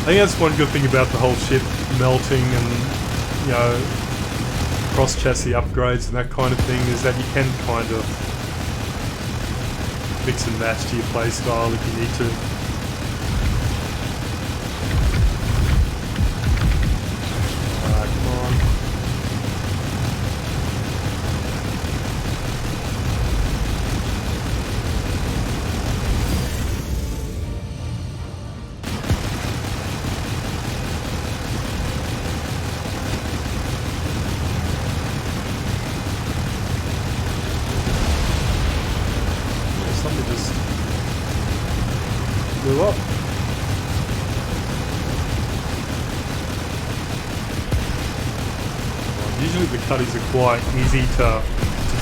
think that's one good thing about the whole ship melting and, you know, cross chassis upgrades and that kind of thing, is that you can kind of mix and match to your playstyle if you need to. Up. Usually the cutties are quite easy to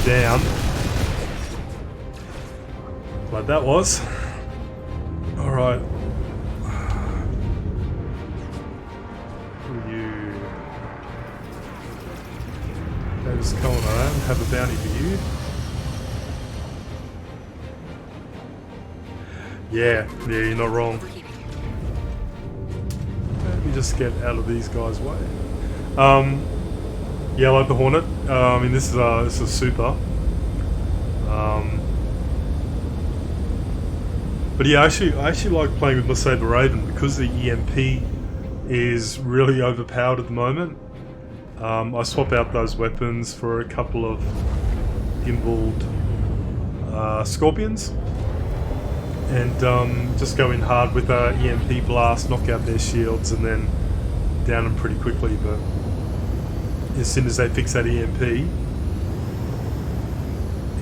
down, but that was. Alright. Who are you? Okay, just come on around, have a bounty for you. Yeah, you're not wrong. Let me just get out of these guys' way. Yeah, I like the Hornet. I mean, this is super. But yeah, I actually like playing with my Saber Raven because the EMP is really overpowered at the moment. I swap out those weapons for a couple of gimbaled scorpions, and just go in hard with a EMP blast, knock out their shields, and then down them pretty quickly. But as soon as they fix that EMP,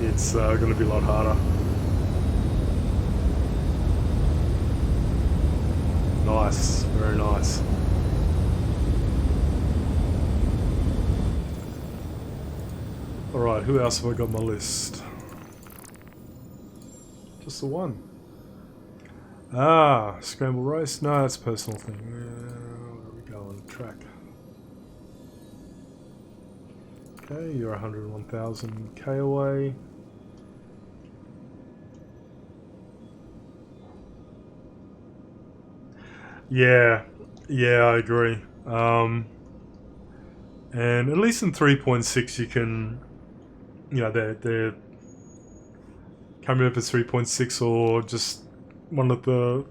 it's going to be a lot harder. Nice, very nice. Alright, who else have I got on my list? Just the one. Ah, scramble race? No, that's a personal thing. Where are we going? Track. Okay, you're 101,000k away. Yeah, I agree. And at least in 3.6 you can, you know, they're coming up as 3.6 or just one of the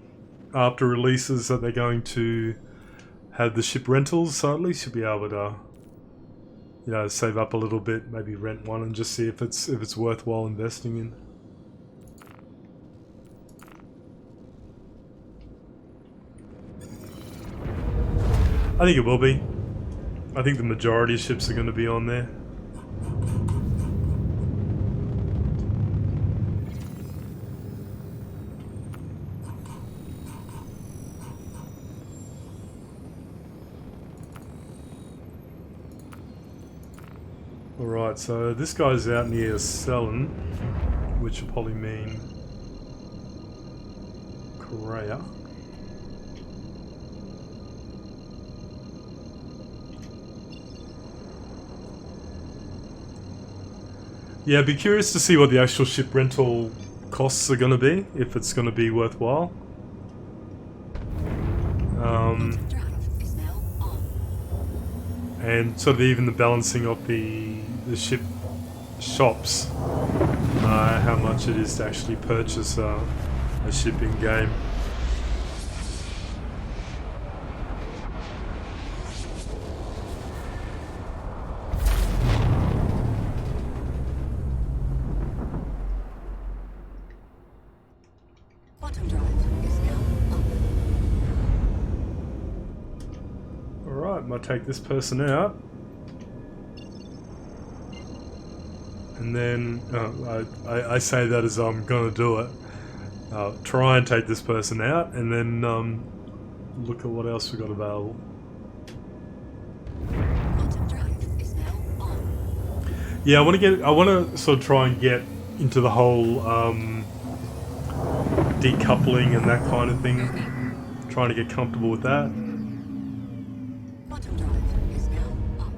after releases that they're going to have the ship rentals, so at least you'll be able to, you know, save up a little bit, maybe rent one and just see if it's worthwhile investing in. I think it will be. I think the majority of ships are going to be on there. Alright, so this guy's out near Selin, which will probably mean Korea. Yeah, I'd be curious to see what the actual ship rental costs are going to be, if it's going to be worthwhile. And sort of even the balancing of the ship shops, how much it is to actually purchase a ship in game. Quantum drive is now up. Alright, might take this person out. And then, I say that as I'm gonna do it. Try and take this person out, and then look at what else we got available. Quantum drive is now on. Yeah, I want to sort of try and get into the whole decoupling and that kind of thing. Trying to get comfortable with that. Quantum drive is now off.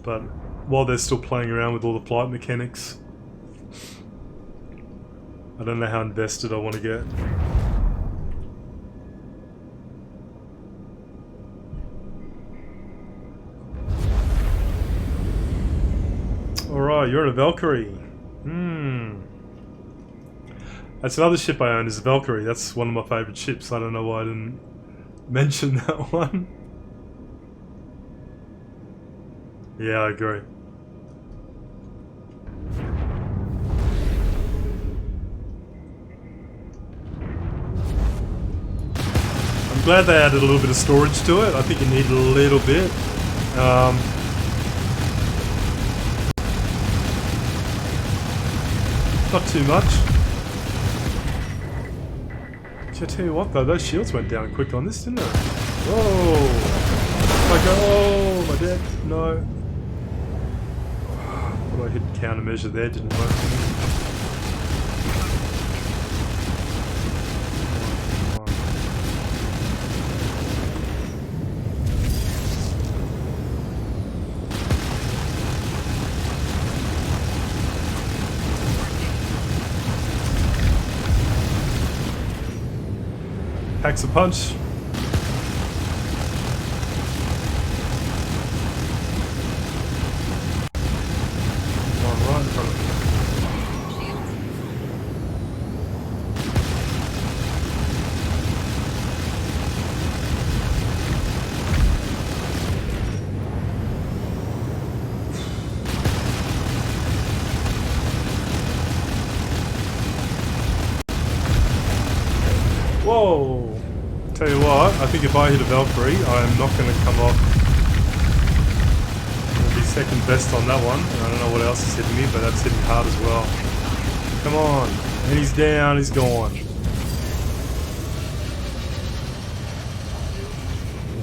But while they're still playing around with all the flight mechanics, I don't know how invested I want to get. Alright, you're in a Valkyrie. That's another ship I own, is a Valkyrie. That's one of my favourite ships. I don't know why I didn't mention that one. Yeah, I agree. I'm glad they added a little bit of storage to it. I think it needed a little bit. Not too much. I tell you what though, those shields went down quick on this, didn't they? Whoa! My god! Oh, my dead. No. Thought I hit countermeasure there, didn't work. Packs a punch. Right in front of me. Whoa! Tell you what, I think if I hit a Valkyrie, I am not going to come off. I'm going to be second best on that one. I don't know what else is hitting me, but that's hitting hard as well. Come on. And he's down, he's gone.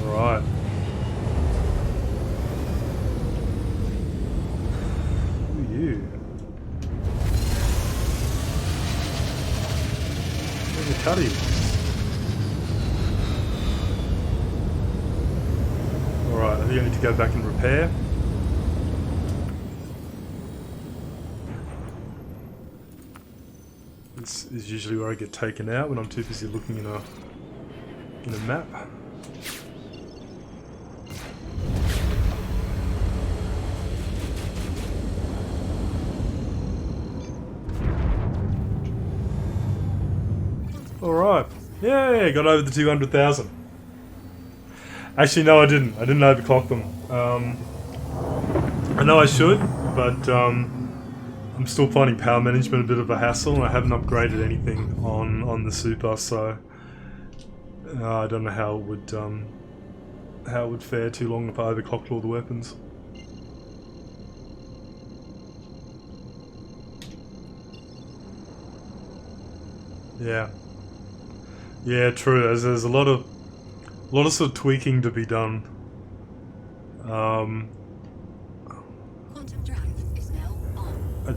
Alright. Who are you? Where's the cutty? Alright, I think I need to go back and repair. This is usually where I get taken out when I'm too busy looking in a map. Alright. Yay, got over the 200,000. Actually, no, I didn't. I didn't overclock them. I know I should, but I'm still finding power management a bit of a hassle, and I haven't upgraded anything on the Super, so I don't know how it would fare too long if I overclocked all the weapons. Yeah. Yeah, true. There's a lot of sort of tweaking to be done. Quantum drive is now on. I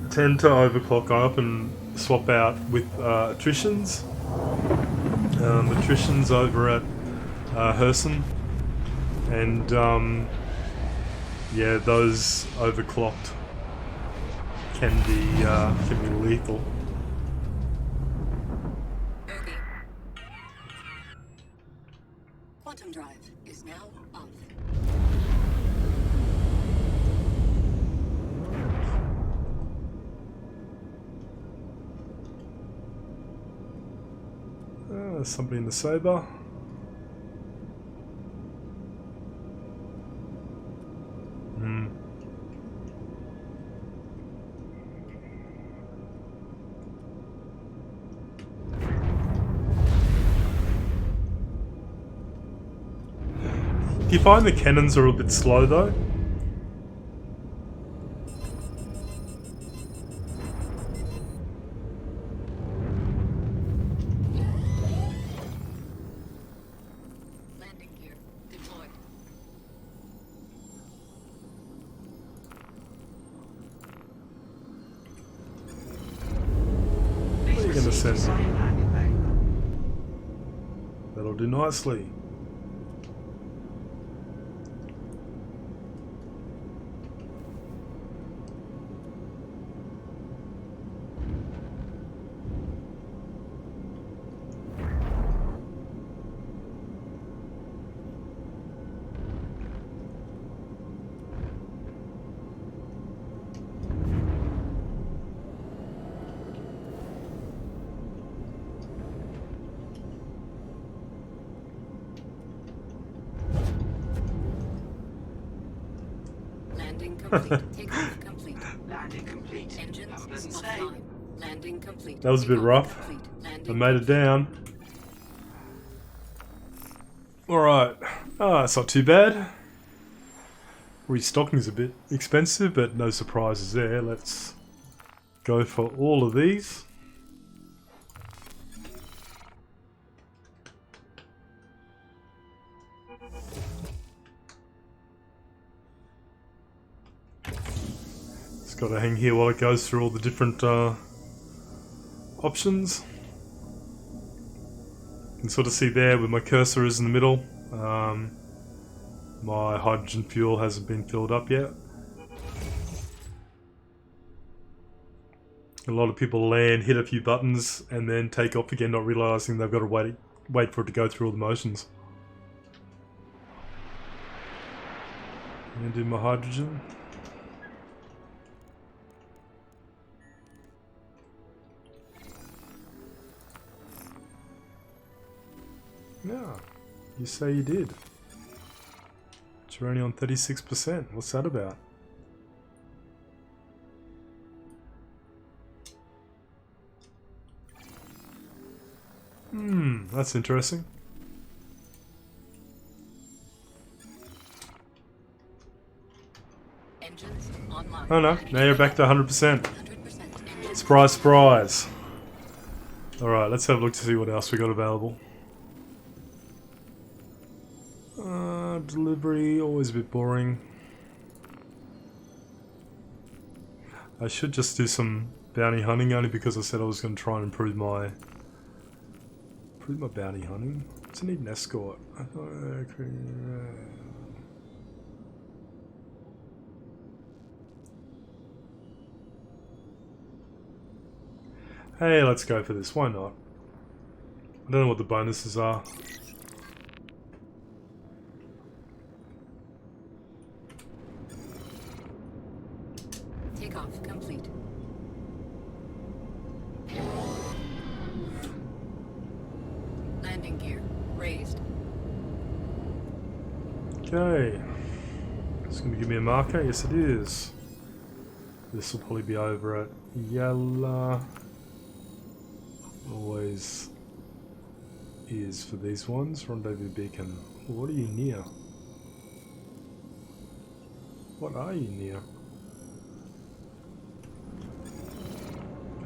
tend to overclock. I often swap out with attritions. Attritions over at Herson, and yeah, those overclocked can be lethal. Quantum drive is now off. There's somebody in the Saber. Do you find the cannons are a bit slow though? Landing gear deployed. What are you going to send me? That'll do nicely. Landing complete. Takeoff complete. Landing complete. Engines Doesn't offline. Landing complete. That was a bit Takeoff rough. complete. I Landing made it down. Alright. Ah, it's not too bad. Restocking is a bit expensive, but no surprises there. Let's go for all of these. Just got to hang here while it goes through all the different options. You can sort of see there where my cursor is in the middle. My hydrogen fuel hasn't been filled up yet. A lot of people land, hit a few buttons, and then take off again, not realising they've got to wait for it to go through all the motions. And do my hydrogen. Yeah, you say you did. But you're only on 36%. What's that about? That's interesting. Engines online. Oh no, now you're back to 100%. 100% Surprise, surprise. Alright, let's have a look to see what else we got available. Delivery, always a bit boring. I should just do some bounty hunting only because I said I was going to try and improve my bounty hunting. Does it need an escort? I thought, okay. Hey, let's go for this. Why not? I don't know what the bonuses are. Takeoff complete. Landing gear raised. Okay. It's going to give me a marker. Yes, it is. This will probably be over at Yalla. Always is for these ones. Rendezvous beacon. What are you near? What are you near?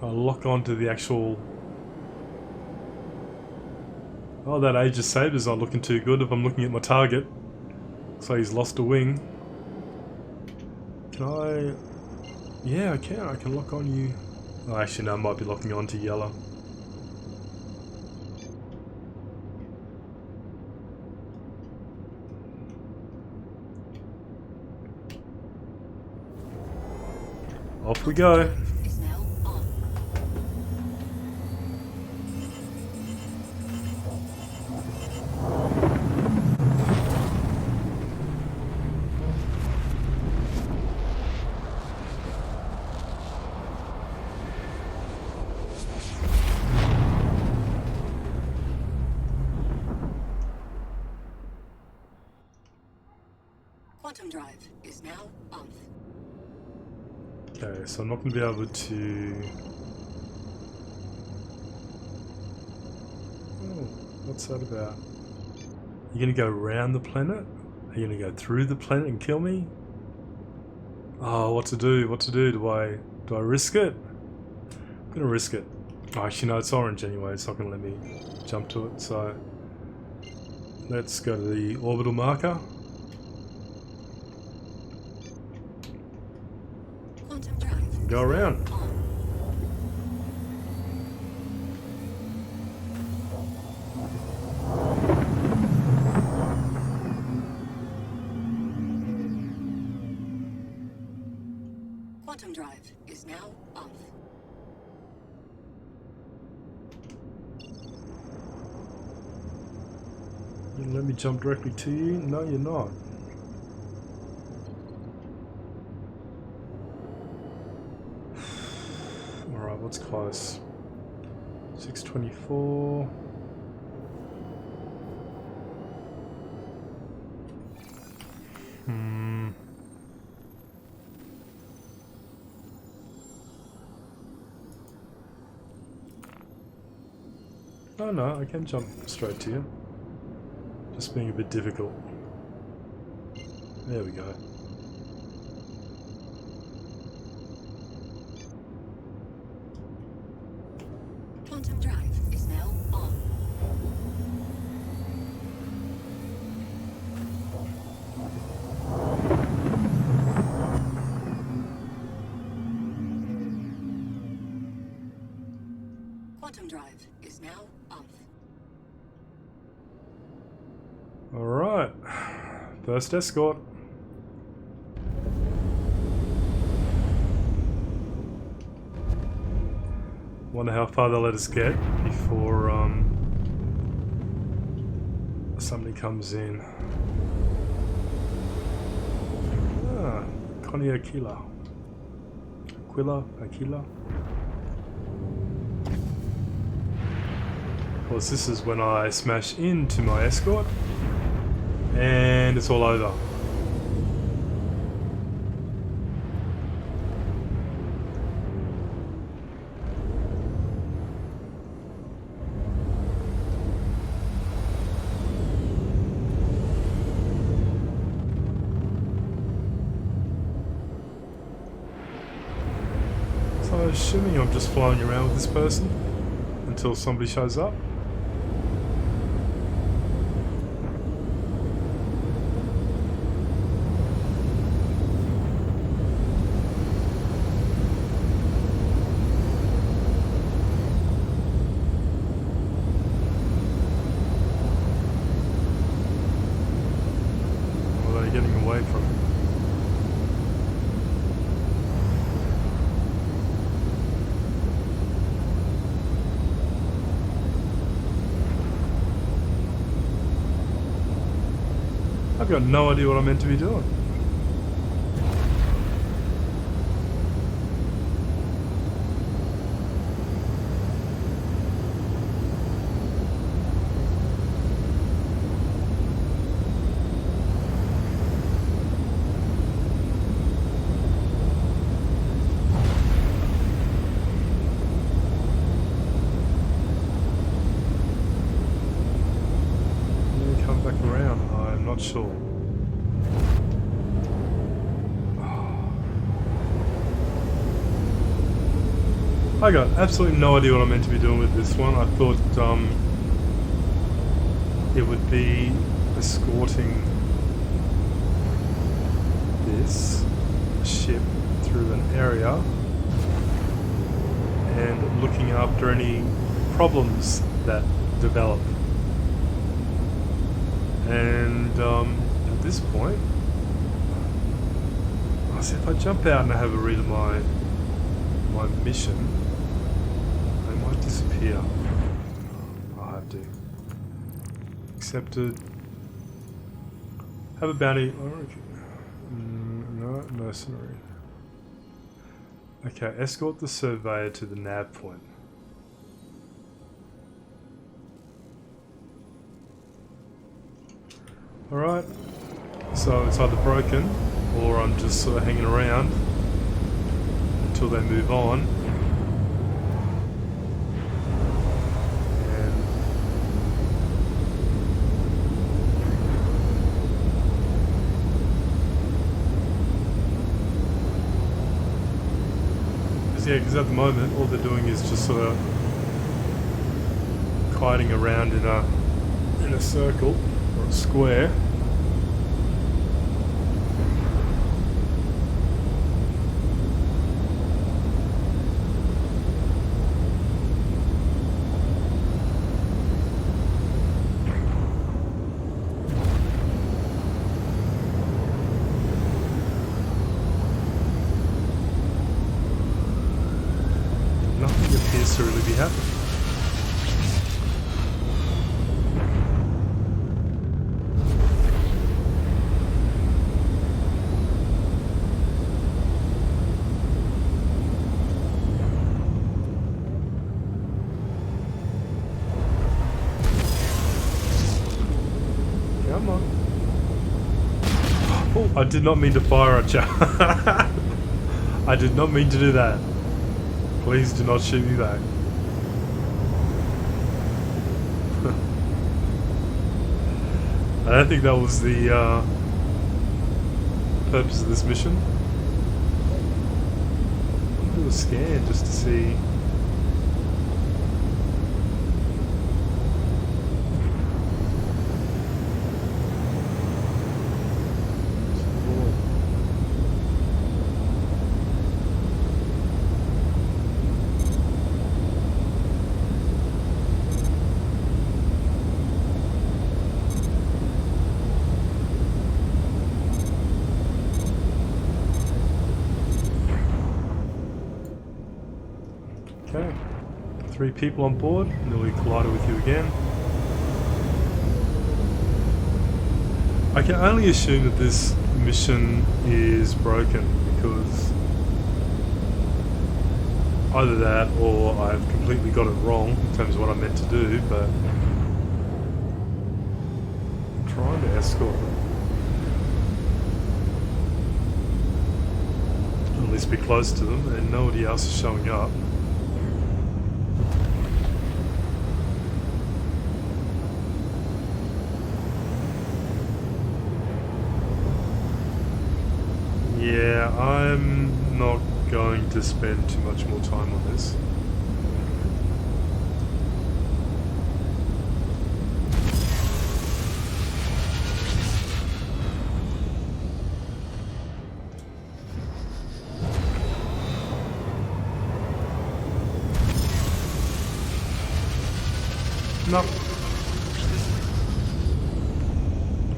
I'll lock onto the actual... Oh, that Aegis Saber's not looking too good if I'm looking at my target. Looks like he's lost a wing. Can I... Yeah, I can. I can lock on you. Oh, actually, no, I might be locking on to Yellow. Off we go. Is now on. Quantum drive is now off. Okay, so I'm not going to be able to... Oh, what's that about? You're going to go around the planet? Are you going to go through the planet and kill me? Oh, what to do? What to do? Do I risk it? I'm going to risk it. Oh, actually, no, it's orange anyway. It's not going to let me jump to it. So let's go to the orbital marker. Quantum drive. Go around. On. Quantum drive is now off. You gonna let me jump directly to you? No, you're not. Alright, what's close? 624. Oh no, I can jump straight to you. Just being a bit difficult. There we go. Quantum drive is now on. Quantum drive is now off. Alright. First escort. Wonder how far they'll let us get before somebody comes in. Ah, Connie Aquila. Aquila. Of course, this is when I smash into my escort, and it's all over. assuming I'm just flying around with this person until somebody shows up. Or are they getting away from me? I've got no idea what I'm meant to be doing. Come back around, I'm not sure. I got absolutely no idea what I'm meant to be doing with this one. I thought it would be escorting this ship through an area and looking after any problems that develop. And at this point, I see if I jump out and I have a read of my mission, they might disappear. I'll have to. Accepted. Have a bounty. No, mercenary. Okay, escort the surveyor to the nav point. Alright, so it's either broken or I'm just sort of hanging around until they move on. And because at the moment all they're doing is just sort of kiting around in a circle or a square. Nothing appears to really be happening. Come on. Oh, I did not mean to fire at you. I did not mean to do that. Please do not shoot me back. I don't think that was the purpose of this mission. I'll do a scan just to see. Okay, 3 people on board, nearly collided with you again. I can only assume that this mission is broken because either that or I've completely got it wrong in terms of what I meant to do, but I'm trying to escort them. At least be close to them and nobody else is showing up. Yeah, I'm not going to spend too much more time on this. No.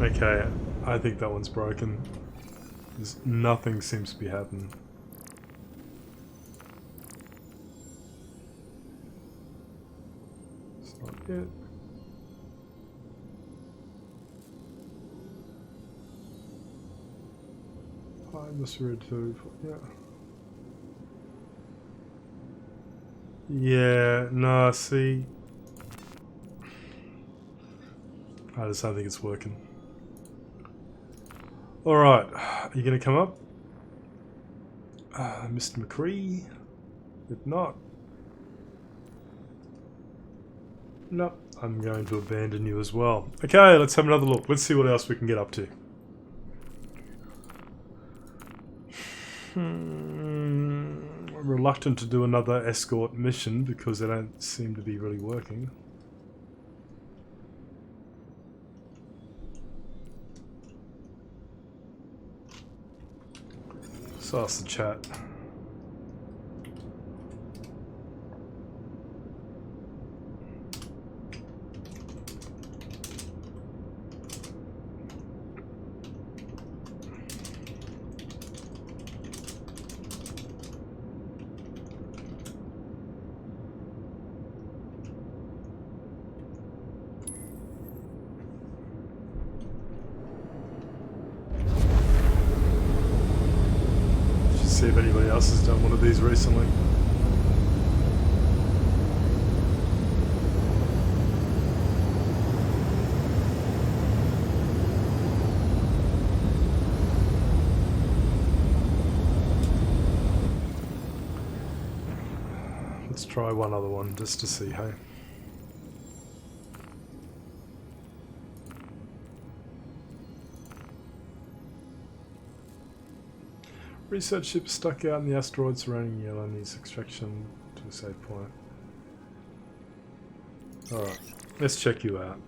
Okay, I think that one's broken. Nothing seems to be happening. It's not it. I must read too. Yeah. Yeah, no, see. I just don't think it's working. Alright, are you going to come up? Mr. McCree? If not... Nope, I'm going to abandon you as well. Okay, let's have another look. Let's see what else we can get up to. I'm reluctant to do another escort mission because they don't seem to be really working. So ask the chat. See if anybody else has done one of these recently. Let's try one other one just to see, hey? Research ship stuck out in the asteroid surrounding Yellow needs extraction to a safe point. Alright, let's check you out.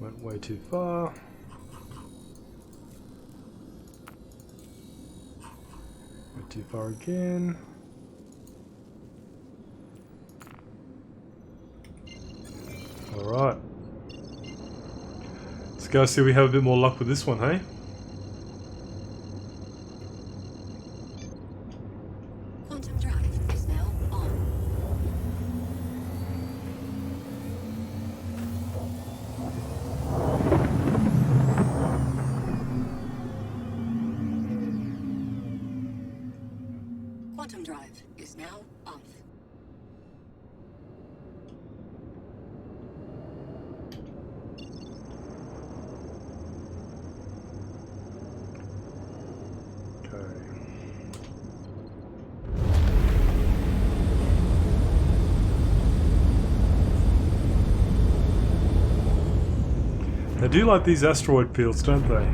Went way too far. Went too far again. Alright. Let's go see if we have a bit more luck with this one, hey? Quantum drive is now on. Quantum drive is now off. They do like these asteroid fields, don't they?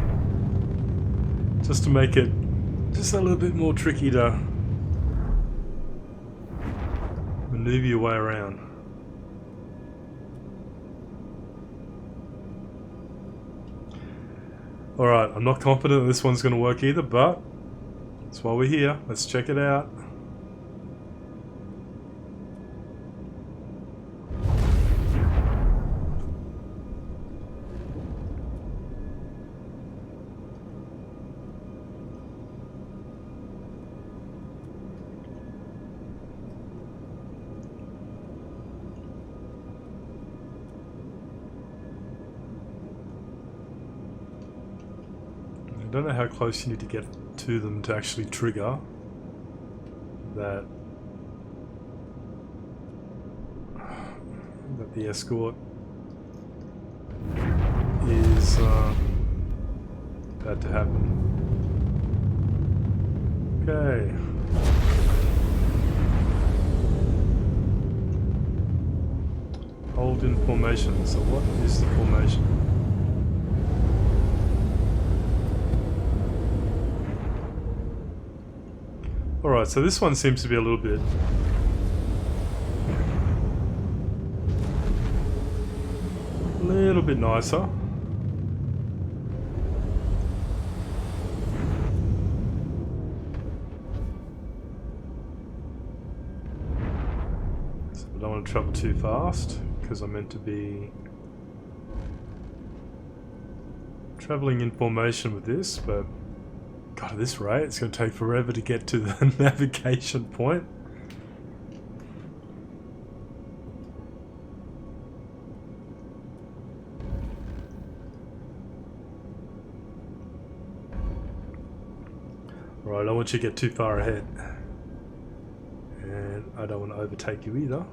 Just to make it just a little bit more tricky to maneuver your way around. Alright, I'm not confident that this one's going to work either, but that's why we're here. Let's check it out. I don't know how close you need to get to them to actually trigger. that the escort is about to happen. Okay. Hold in formation. So what is the formation? Alright, so this one seems to be a little bit nicer. So I don't want to travel too fast because I'm meant to be traveling in formation with this, but God, at this rate it's going to take forever to get to the navigation point. Right, I don't want you to get too far ahead. And I don't want to overtake you either.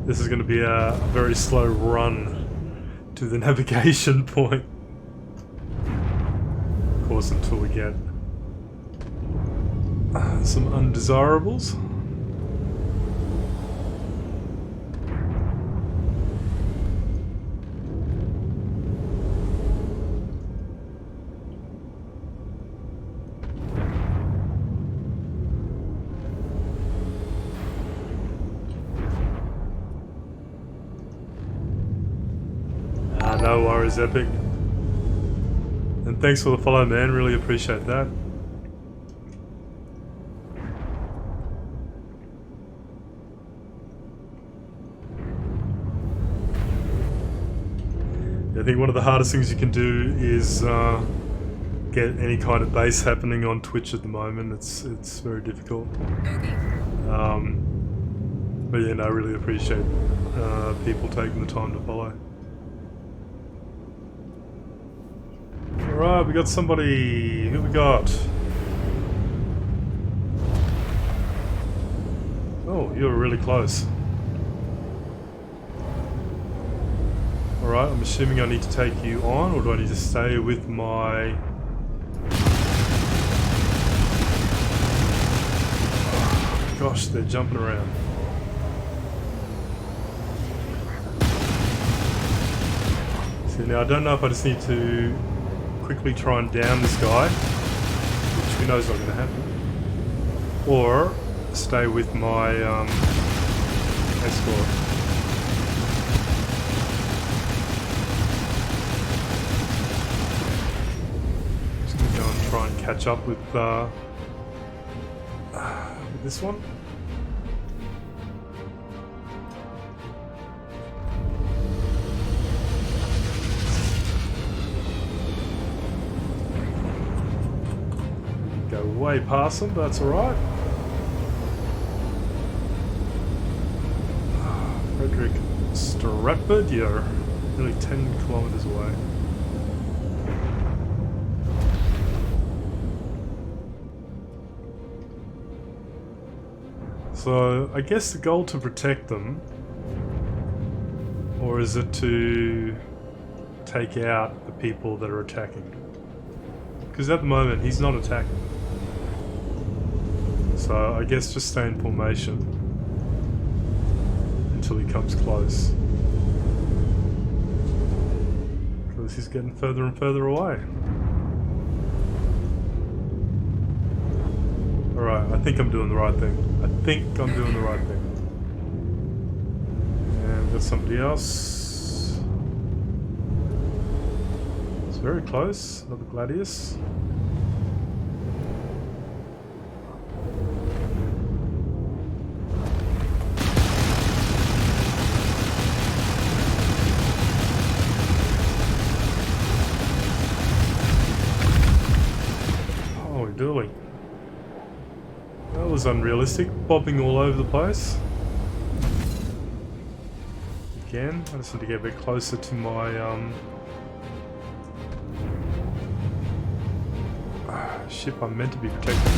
This is going to be a very slow run to the navigation point. Of course, until we get some undesirables. No worries, Epic. And thanks for the follow, man. Really appreciate that. I think one of the hardest things you can do is get any kind of base happening on Twitch at the moment. It's very difficult. But yeah, no, I really appreciate people taking the time to follow. Alright, we got somebody. Who we got? Oh, you're really close. Alright, I'm assuming I need to take you on, or do I need to stay with my... Oh, gosh, they're jumping around. See, now I don't know if I just need to quickly try and down this guy, which we know is not going to happen, or stay with my escort. Just going to go and try and catch up with this one. Way past them, but that's alright. Frederick Stratford, you're nearly 10 kilometers away. So, I guess the goal to protect them, or is it to take out the people that are attacking? Because at the moment, he's not attacking. So I guess just stay in formation until he comes close. Because he's getting further and further away. Alright, I think I'm doing the right thing. And we've got somebody else. It's very close, another Gladius. Doing. That was unrealistic, bobbing all over the place. Again, I just need to get a bit closer to my ship I'm meant to be protecting.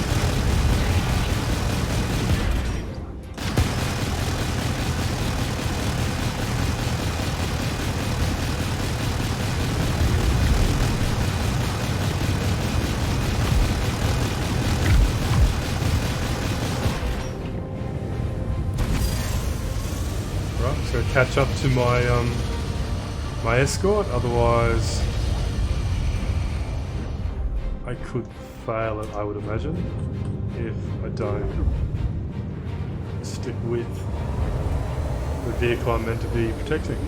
So catch up to my my escort, otherwise I could fail it, I would imagine, if I don't stick with the vehicle I'm meant to be protecting.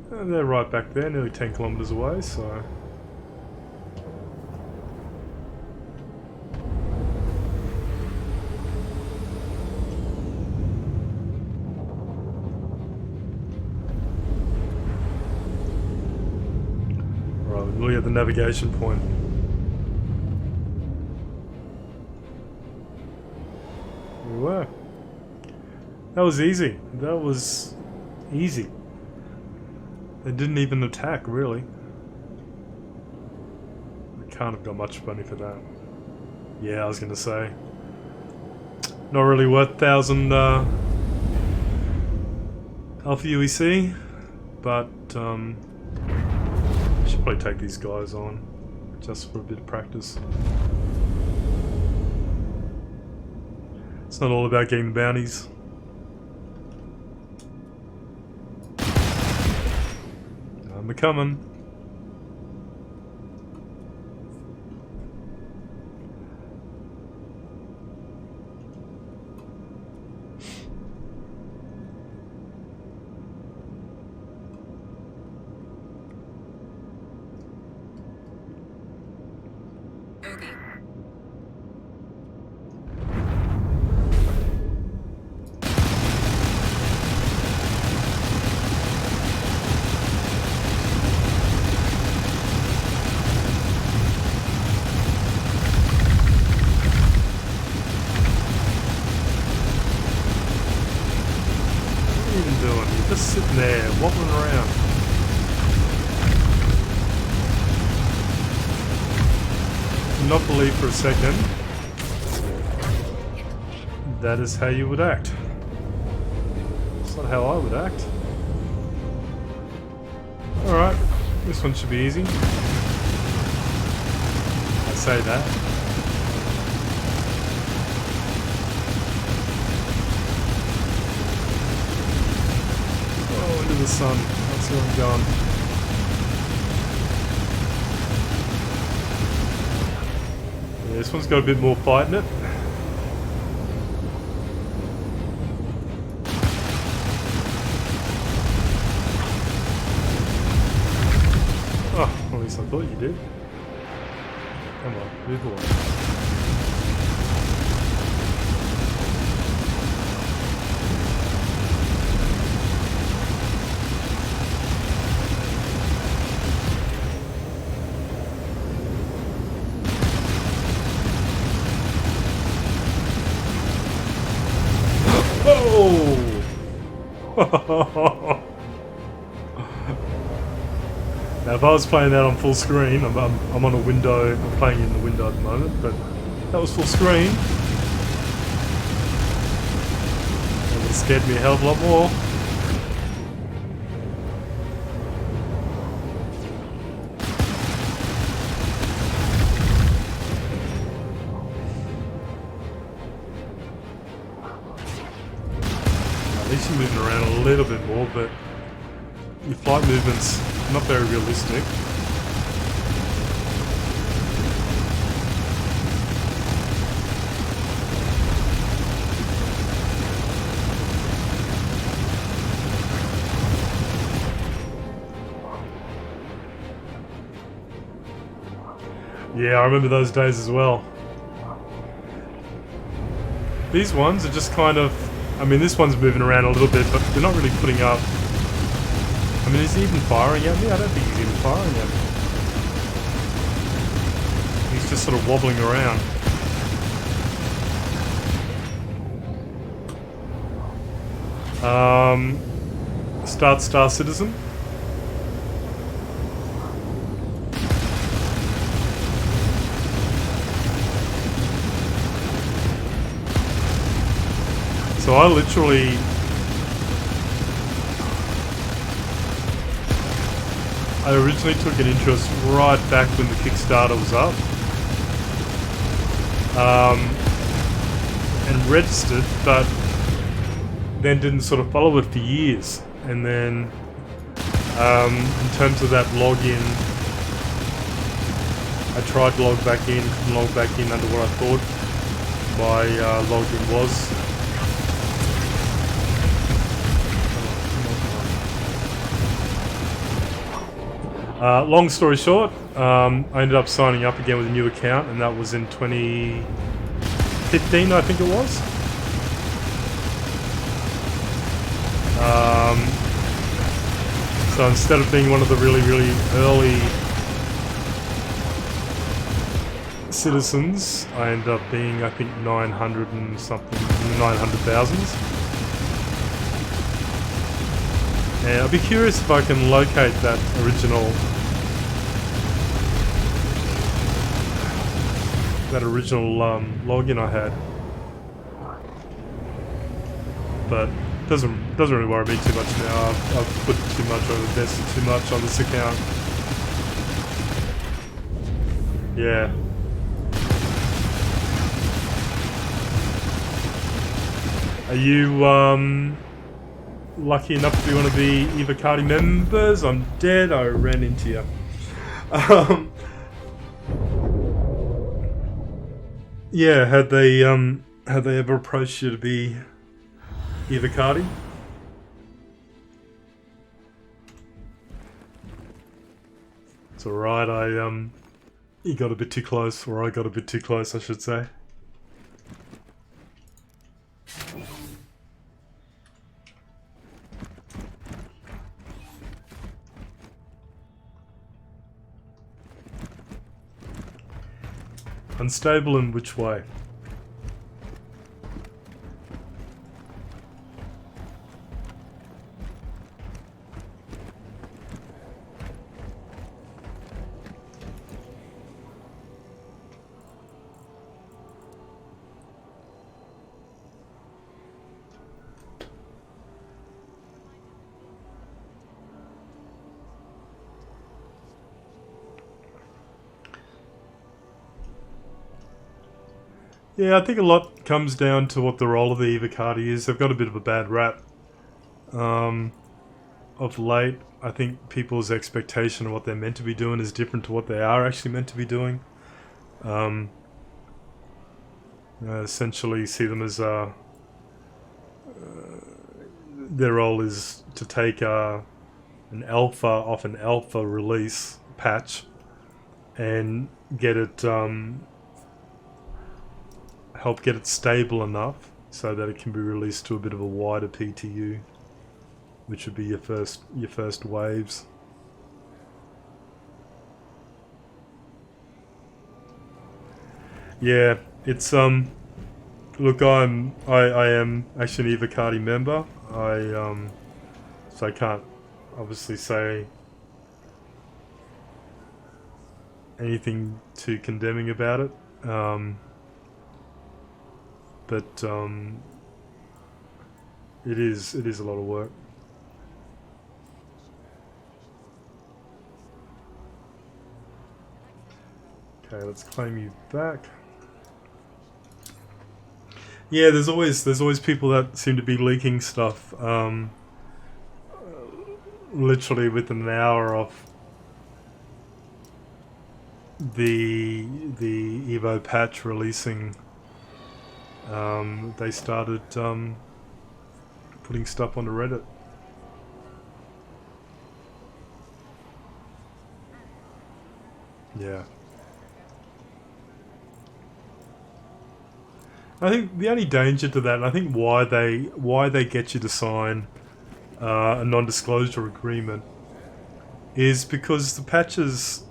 And they're right back there, nearly 10 kilometers away, so... Right, we're nearly at the navigation point. We were. That was easy. That was easy. They didn't even attack, really. I can't have got much money for that. Yeah, I was going to say. Not really worth 1,000 Alpha UEC, but I should probably take these guys on, just for a bit of practice. It's not all about getting the bounties. I'm coming. Just sitting there, wobbling around. Do not believe for a second that is how you would act. It's not how I would act. Alright, this one should be easy. I say that. Into the sun. That's where I'm going. Yeah, this one's got a bit more fight in it. Oh, at least I thought you did. Come on, move away. Now if I was playing that on full screen, I'm on a window, I'm playing in the window at the moment, but that was full screen. That would have scared me a hell of a lot more. At least you're moving around a little bit more, but your flight movement's not very realistic. Yeah, I remember those days as well. These ones are just kind of I mean, this one's moving around a little bit, but they're not really putting up. I mean, is he even firing at me? I don't think he's even firing at me. He's just sort of wobbling around. Start Star Citizen. So I originally took an interest right back when the Kickstarter was up. And registered, but then didn't sort of follow it for years. And then in terms of that login, I tried to log back in, couldn't log back in under what I thought my login was. Long story short, I ended up signing up again with a new account, and that was in 2015, I think it was. So instead of being one of the really, really early citizens, I ended up being, I think, 900 and something, 900,000. And I'd be curious if I can locate that original login I had. But doesn't really worry me too much now. I've put too much or invested too much on this account. Yeah. Are you lucky enough to be one of the Evocati members? I'm dead. I ran into you. Yeah. Had they ever approached you to be Evocati? It's alright. You got a bit too close, or I got a bit too close, I should say. Unstable in which way? Yeah, I think a lot comes down to what the role of the Evocati is. They've got a bit of a bad rap of late. I think people's expectation of what they're meant to be doing is different to what they are actually meant to be doing. Essentially see them as their role is to take an alpha off an alpha release patch and get it help get it stable enough so that it can be released to a bit of a wider PTU, which would be your first waves. Yeah, it's look, I am actually an Evocati member. So I can't obviously say anything too condemning about it. But it is a lot of work. Okay, let's claim you back. Yeah, there's always people that seem to be leaking stuff. Literally within an hour of the Evo patch releasing. They started putting stuff onto Reddit. Yeah. I think the only danger to that, and I think why they get you to sign a non-disclosure agreement, is because the patches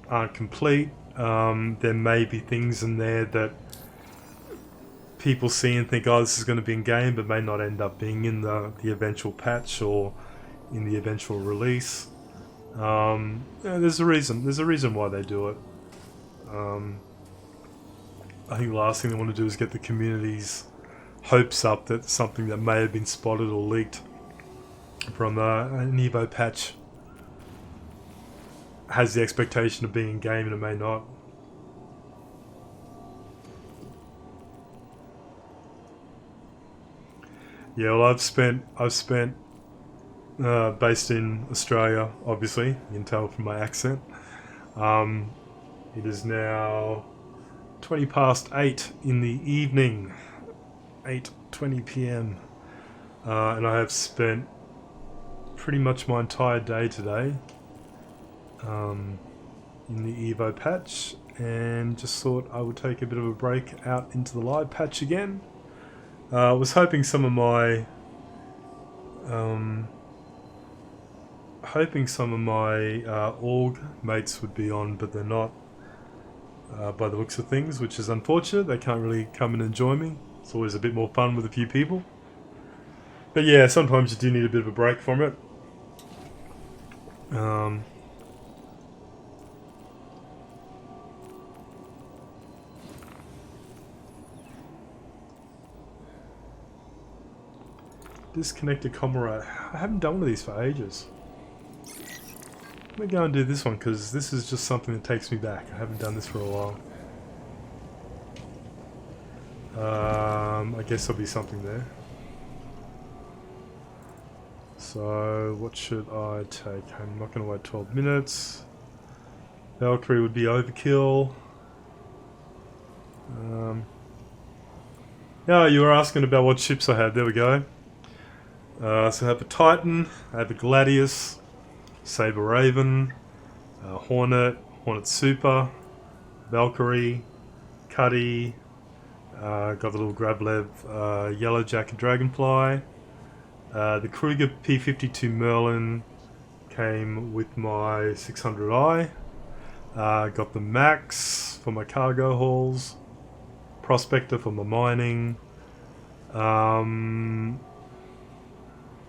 aren't complete. There may be things in there that people see and think, oh, this is going to be in game, but may not end up being in the eventual patch or in the eventual release. Yeah, there's a reason. There's a reason why they do it. I think the last thing they want to do is get the community's hopes up that something that may have been spotted or leaked from an Evo patch has the expectation of being in game and it may not. Yeah, well, I've spent based in Australia, obviously, you can tell from my accent. It is now 20 past 8 in the evening, 8:20 p.m. And I have spent pretty much my entire day today in the Evo patch, and just thought I would take a bit of a break out into the live patch again. I was hoping some of my org mates would be on, but they're not, by the looks of things, which is unfortunate. They can't really come and enjoy me. It's always a bit more fun with a few people. But yeah, sometimes you do need a bit of a break from it. Disconnected comrade. I haven't done one of these for ages. Let me go and do this one, because this is just something that takes me back. I haven't done this for a while. I guess there'll be something there. So, what should I take? I'm not going to wait 12 minutes. Valkyrie would be overkill. Yeah, you were asking about what ships I had. There we go. So I have a Titan, I have a Gladius, Saber Raven, Hornet, Hornet Super, Valkyrie, Cuddy, got the little Gravlev Yellow Jacket Dragonfly. The Kruger P-52 Merlin came with my 600i. Got the Max for my cargo hauls, Prospector for my mining.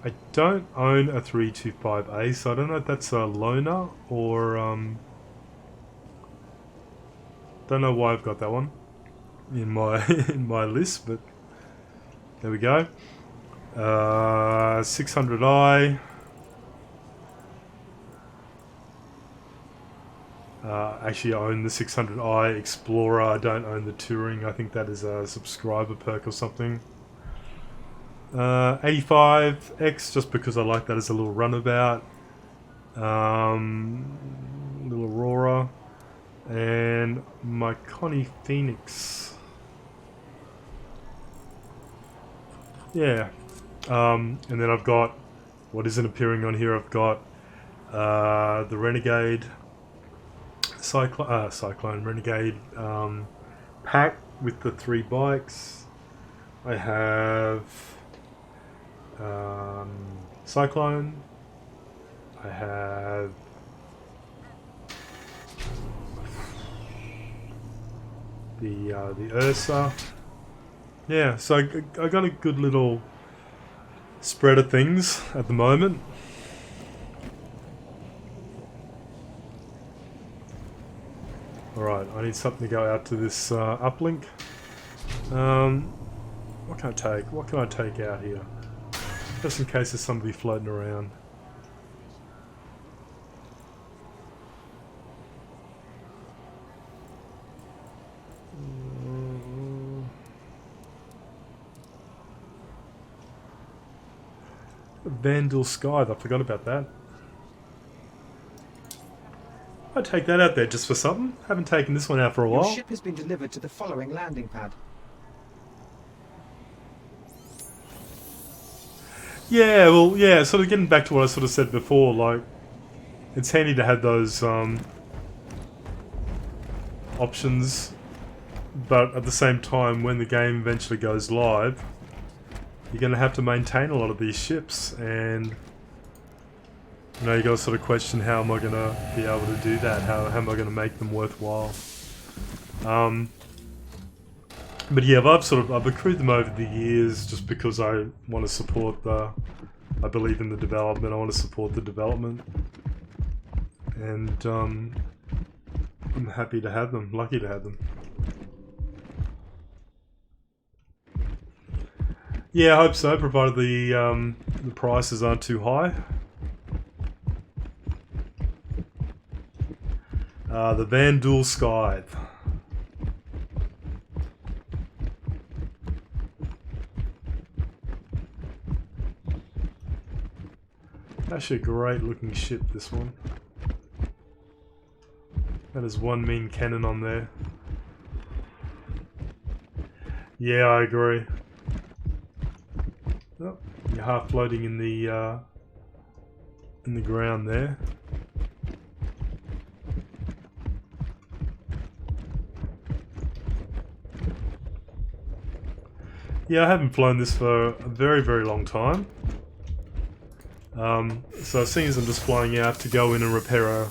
I don't own a 325A, so I don't know if that's a loaner or don't know why I've got that one in my in my list, but there we go. 600i. Actually, I own the 600i Explorer. I don't own the Touring. I think that is a subscriber perk or something. 85X, just because I like that as a little runabout. Little Aurora. And my Connie Phoenix. Yeah. And then I've got, what isn't appearing on here, I've got the Renegade Cyclone Renegade pack with the 3 bikes. I have Cyclone. I have the Ursa. Yeah, so I got a good little spread of things at the moment. Alright, I need something to go out to this uplink. What can I take? What can I take out here? Just in case there's somebody floating around. Vandal Scythe, I forgot about that. I'd take that out there just for something. Haven't taken this one out for a while. Your ship has been delivered to the following landing pad. Yeah, well, yeah, sort of getting back to what I sort of said before, like, it's handy to have those options but at the same time, when the game eventually goes live, you're going to have to maintain a lot of these ships, and you know, you got to sort of question, how am I going to be able to do that? How am I going to make them worthwhile? But yeah, I've accrued them over the years just because I want to support I believe in the development. I want to support the development, and I'm happy to have them, lucky to have them. Yeah, I hope so, provided the prices aren't too high. The Vandal Scythe. Actually a great looking ship, this one. That is one mean cannon on there. Yeah, I agree. Oh, you're half floating in the ground there. Yeah, I haven't flown this for a very, very long time. So seeing as I'm just flying out to go in and repair a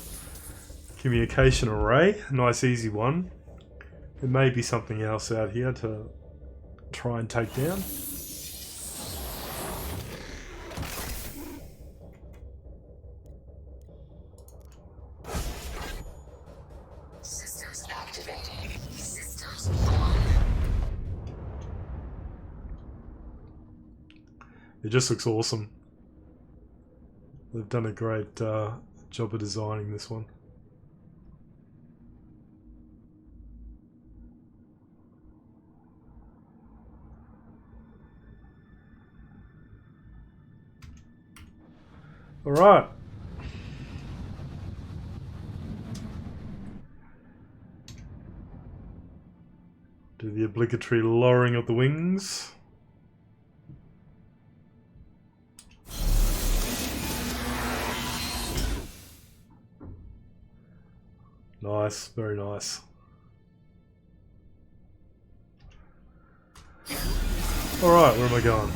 communication array, a nice easy one, there may be something else out here to try and take down. Systems activating. Systems on. It just looks awesome. They've done a great job of designing this one. All right. Do the obligatory lowering of the wings. Nice, very nice. Alright, where am I going?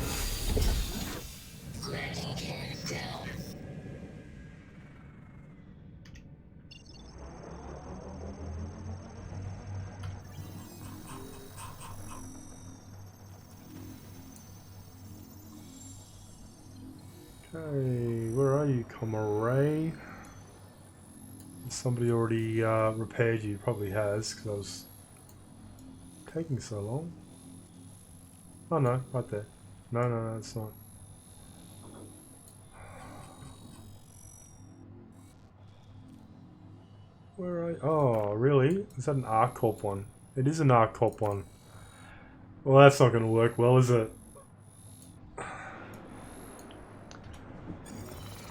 Okay, where are you, Comrade? Somebody already repaired you, probably has, because I was taking so long. Oh no, right there. No, it's not. Where are you? Oh, really? Is that an ArcCorp one? It is an ArcCorp one. Well, that's not going to work well, is it?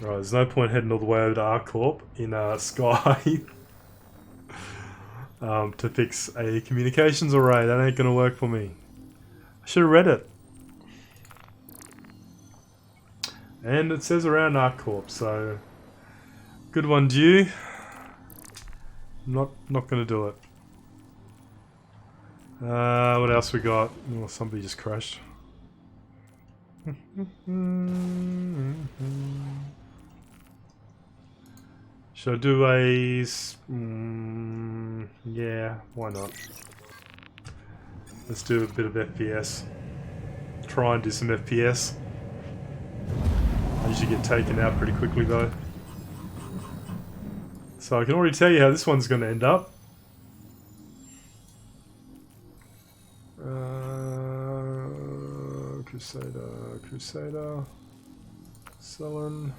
Right, there's no point heading all the way over to ArcCorp in Sky to fix a communications array. That ain't going to work for me. I should have read it. And it says around ArcCorp, so good one, Dew. Not going to do it. What else we got? Oh, somebody just crashed. Should I do a... yeah, why not? Let's do a bit of FPS. Try and do some FPS. I usually get taken out pretty quickly though. So I can already tell you how this one's going to end up. Crusader, selling.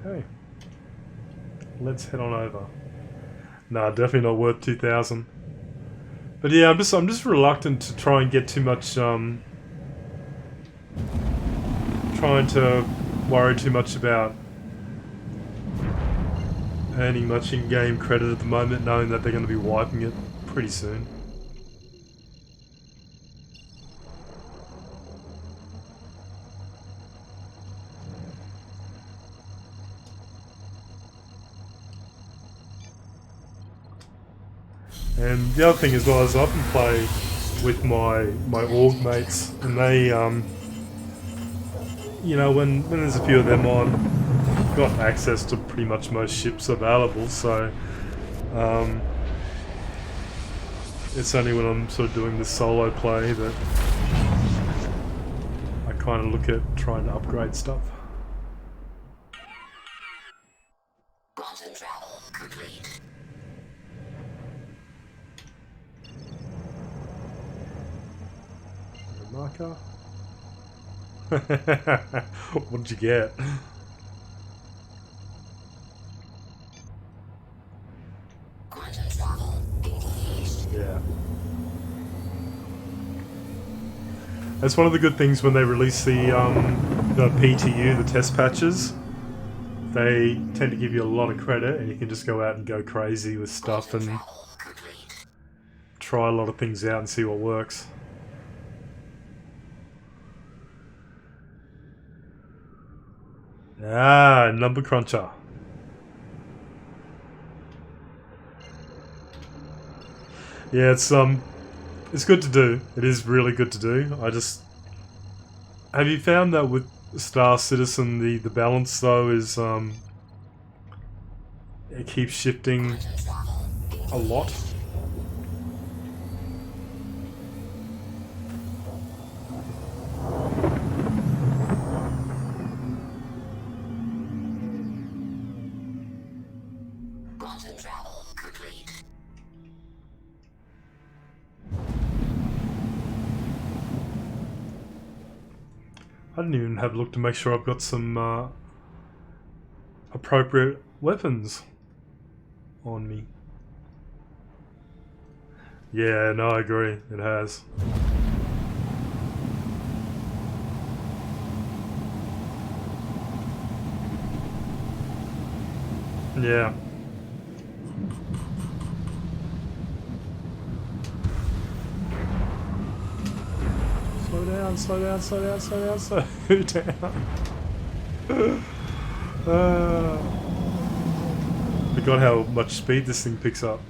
Okay, let's head on over. Nah, definitely not worth 2,000. But yeah, I'm just reluctant to try and get too much. Trying to worry too much about earning much in-game credit at the moment, knowing that they're going to be wiping it pretty soon. And the other thing as well is I often play with my org mates, and they, you know, when there's a few of them on, got access to pretty much most ships available, so it's only when I'm sort of doing the solo play that I kind of look at trying to upgrade stuff. Quantum travel complete. Marker. What did you get? Quantum travel engaged. Yeah. That's one of the good things when they release the PTU, the test patches. They tend to give you a lot of credit, and you can just go out and go crazy with stuff and try a lot of things out and see what works. Ah, number cruncher. Yeah, it's good to do. It is really good to do. Have you found that with Star Citizen the balance though is it keeps shifting a lot? Quantum travel complete. I didn't even have a look to make sure I've got some appropriate weapons on me. Yeah, no, I agree. It has. Yeah. Slow down, slow down, slow down, slow down, slow down. Forgot how much speed this thing picks up.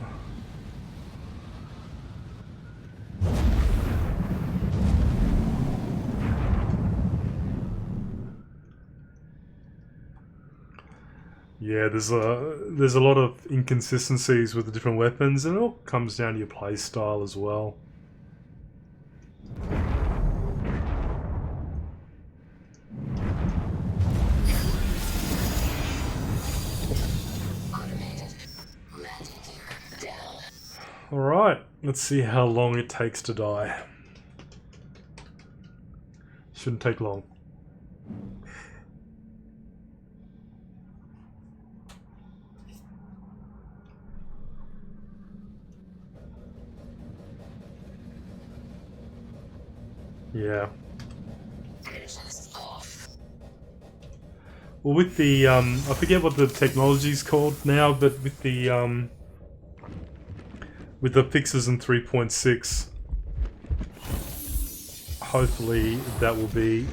Yeah, there's a lot of inconsistencies with the different weapons, and it all comes down to your play style as well. Alright, let's see how long it takes to die. Shouldn't take long. Yeah. Well, with the I forget what the technology's called now, but with the fixes in 3.6, hopefully that will be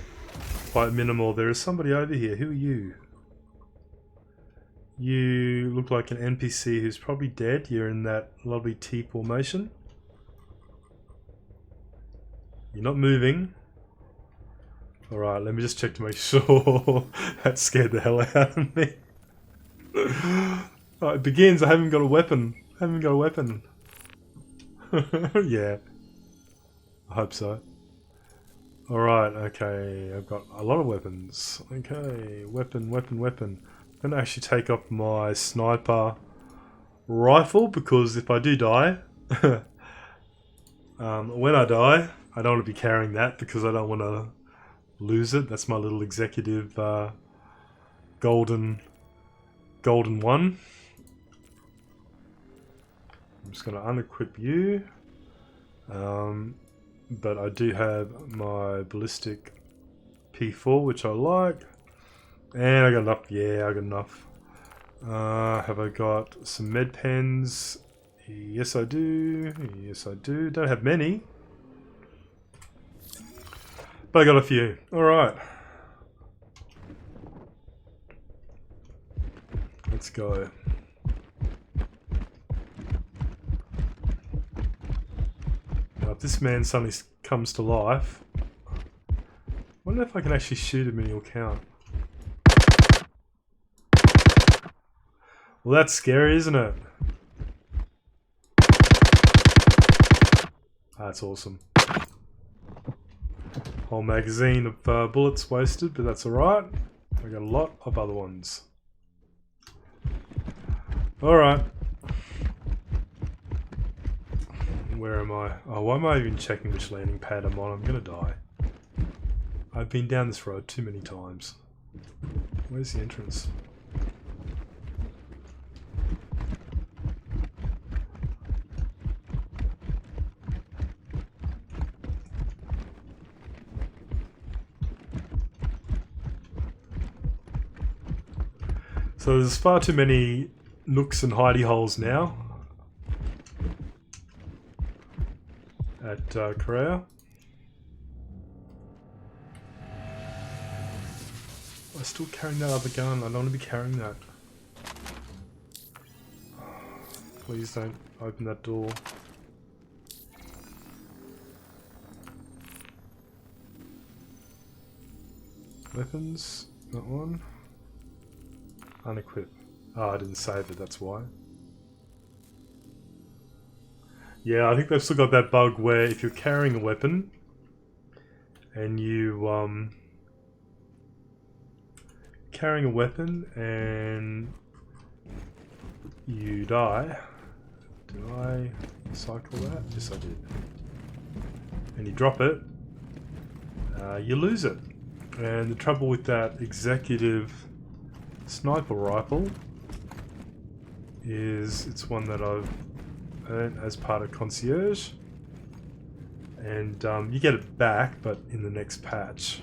quite minimal. There is somebody over here. Who are you? You look like an NPC who's probably dead. You're in that lovely T formation. You're not moving. Alright, let me just check to make sure. That scared the hell out of me. It begins. I haven't got a weapon. Yeah. I hope so. Alright, okay. I've got a lot of weapons. Okay, weapon. I'm gonna actually take off my sniper rifle, because if I do die, when I die, I don't want to be carrying that because I don't want to lose it. That's my little executive golden one. I'm just going to unequip you, but I do have my ballistic P4, which I like, and I got enough. Yeah, I got enough. Have I got some med pens? Yes, I do. Don't have many, but I got a few. All right, let's go. if this man suddenly comes to life, I wonder if I can actually shoot him and he'll count. Well, that's scary, isn't it? That's awesome. Whole magazine of bullets wasted, but that's alright. I got a lot of other ones. Alright. Where am I? Oh, why am I even checking which landing pad I'm on? I'm gonna die. I've been down this road too many times. Where's the entrance? So there's far too many nooks and hidey holes now at Korea. I'm still carrying that other gun. I don't want to be carrying that. Please don't open that door. Weapons, that one. Unequip. Oh, I didn't save it, that's why. Yeah, I think they've still got that bug where if you're carrying a weapon and you die. Did I cycle that? Yes, I did. And you drop it, you lose it. And the trouble with that executive sniper rifle is it's one that I've earned as part of Concierge, and you get it back but in the next patch.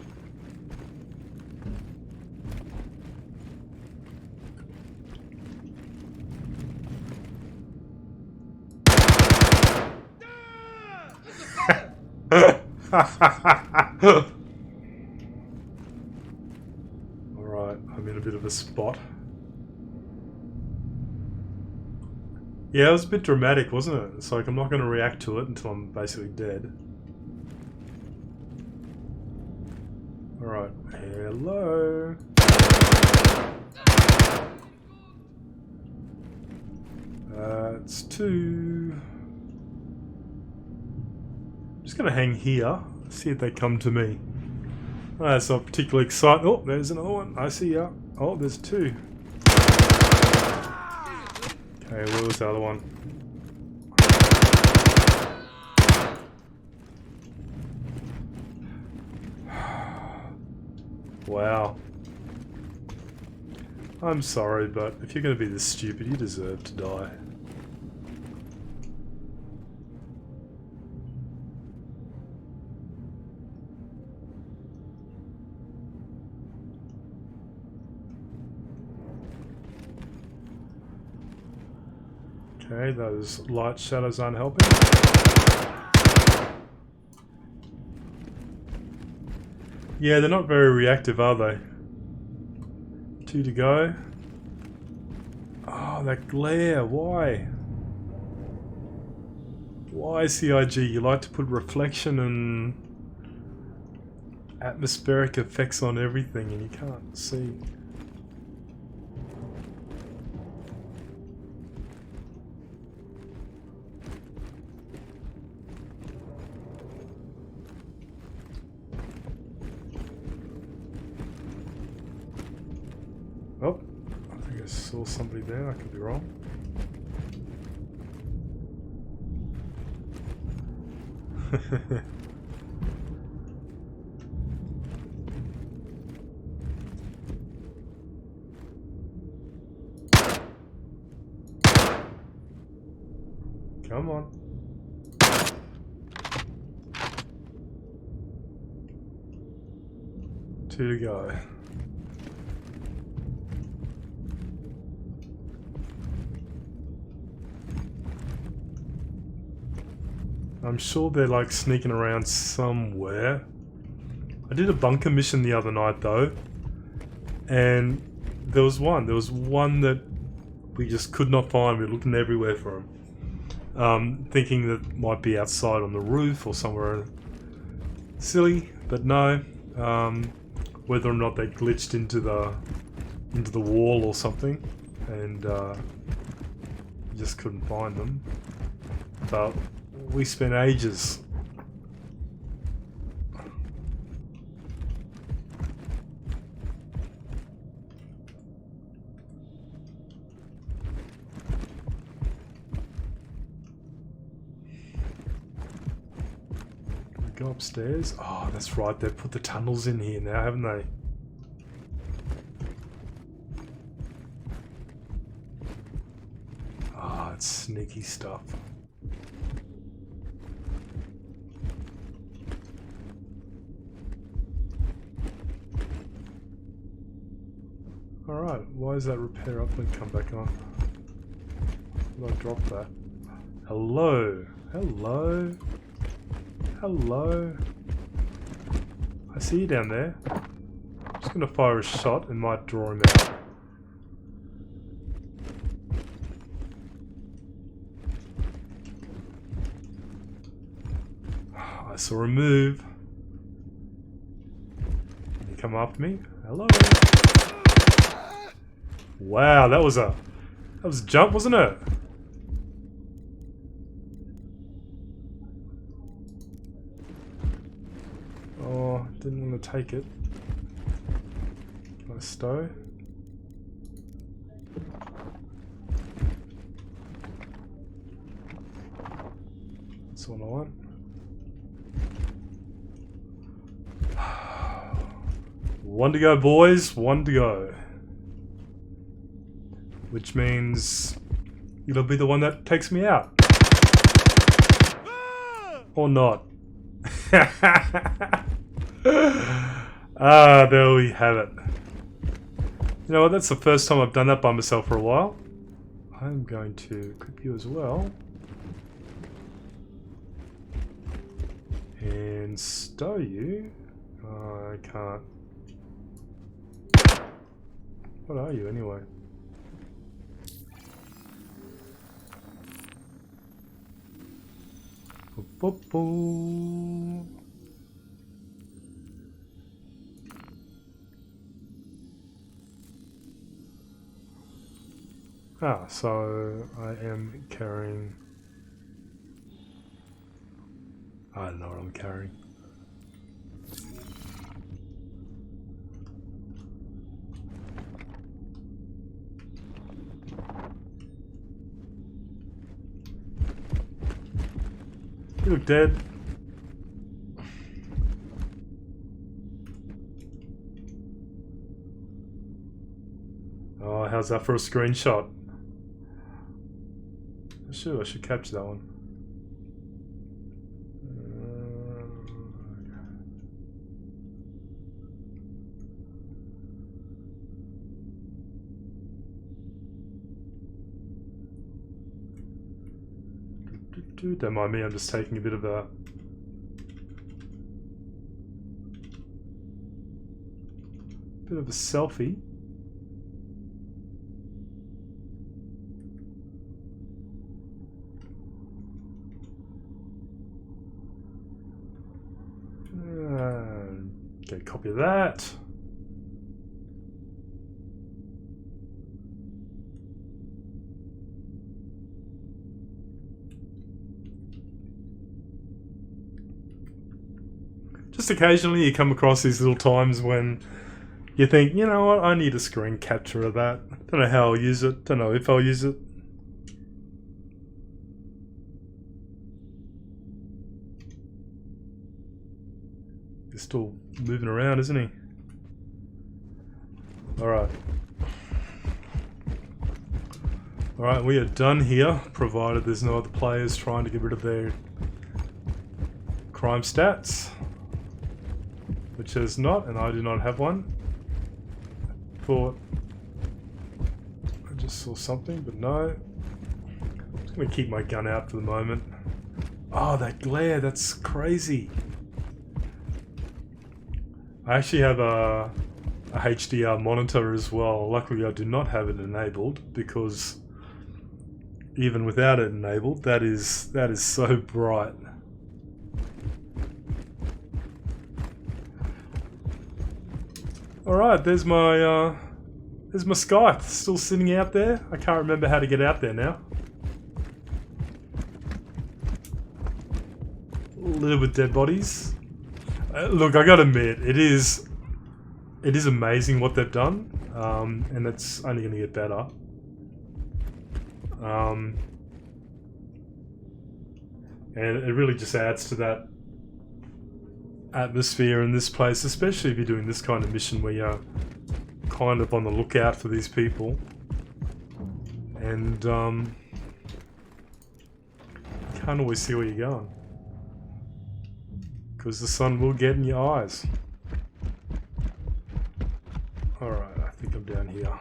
Alright, I'm in a bit of a spot. Yeah, it was a bit dramatic, wasn't it? It's like I'm not going to react to it until I'm basically dead. Alright, hello. It's two. I'm just going to hang here, see if they come to me. That's not particularly exciting. Oh, there's another one. I see ya. Oh, there's two. Okay, where was the other one? Wow. I'm sorry, but if you're going to be this stupid, you deserve to die. Okay, those light shadows aren't helping. Yeah, they're not very reactive, are they? Two to go. Oh, that glare, why? Why, CIG? You like to put reflection and atmospheric effects on everything and you can't see. Oh, I think I saw somebody there, I could be wrong. Come on. Two to go. I'm sure they're like sneaking around somewhere. I did a bunker mission the other night though, and there was one that we just could not find. We were looking everywhere for him. thinking that it might be outside on the roof or somewhere silly, but no. Whether or not they glitched into the wall or something, and just couldn't find them. But we spent ages. Go upstairs. Oh, that's right. They've put the tunnels in here now, haven't they? Ah, it's sneaky stuff. Alright, why is that repair uplink come back on? Did I drop that? Hello? Hello? Hello? I see you down there. I'm just gonna fire a shot and might draw him out. I saw him move. Can you come after me? Hello? Wow, that was a jump, wasn't it? Oh, didn't want to take it. Nice stow. That's what I want. One to go, boys. One to go. Which means you'll be the one that takes me out. Or not. Ah, there we have it. You know what, that's the first time I've done that by myself for a while. I'm going to equip you as well. And stow you. Oh, I can't. What are you anyway? Ah, so I am carrying... I don't know what I'm carrying. You look dead. Oh, how's that for a screenshot? Sure, I should capture that one. Don't mind me, I'm just taking a bit of a selfie. Get a copy of that. Just occasionally you come across these little times when you think, you know what, I need a screen capture of that. Don't know how I'll use it, don't know if I'll use it. He's still moving around, isn't he? Alright. Alright, we are done here, provided there's no other players trying to get rid of their crime stats. Which there's not, and I do not have one. Thought I just saw something, but no. I'm just going to keep my gun out for the moment. Oh, that glare, that's crazy. I actually have a HDR monitor as well. Luckily I do not have it enabled because even without it enabled. That is so bright. Alright, there's my scythe still sitting out there. I can't remember how to get out there now. Littered with dead bodies. Look, I gotta admit, it is amazing what they've done, and it's only going to get better. And it really just adds to that atmosphere in this place, especially if you're doing this kind of mission where you're kind of on the lookout for these people, and can't always see where you're going because the sun will get in your eyes. Alright, I think I'm down here.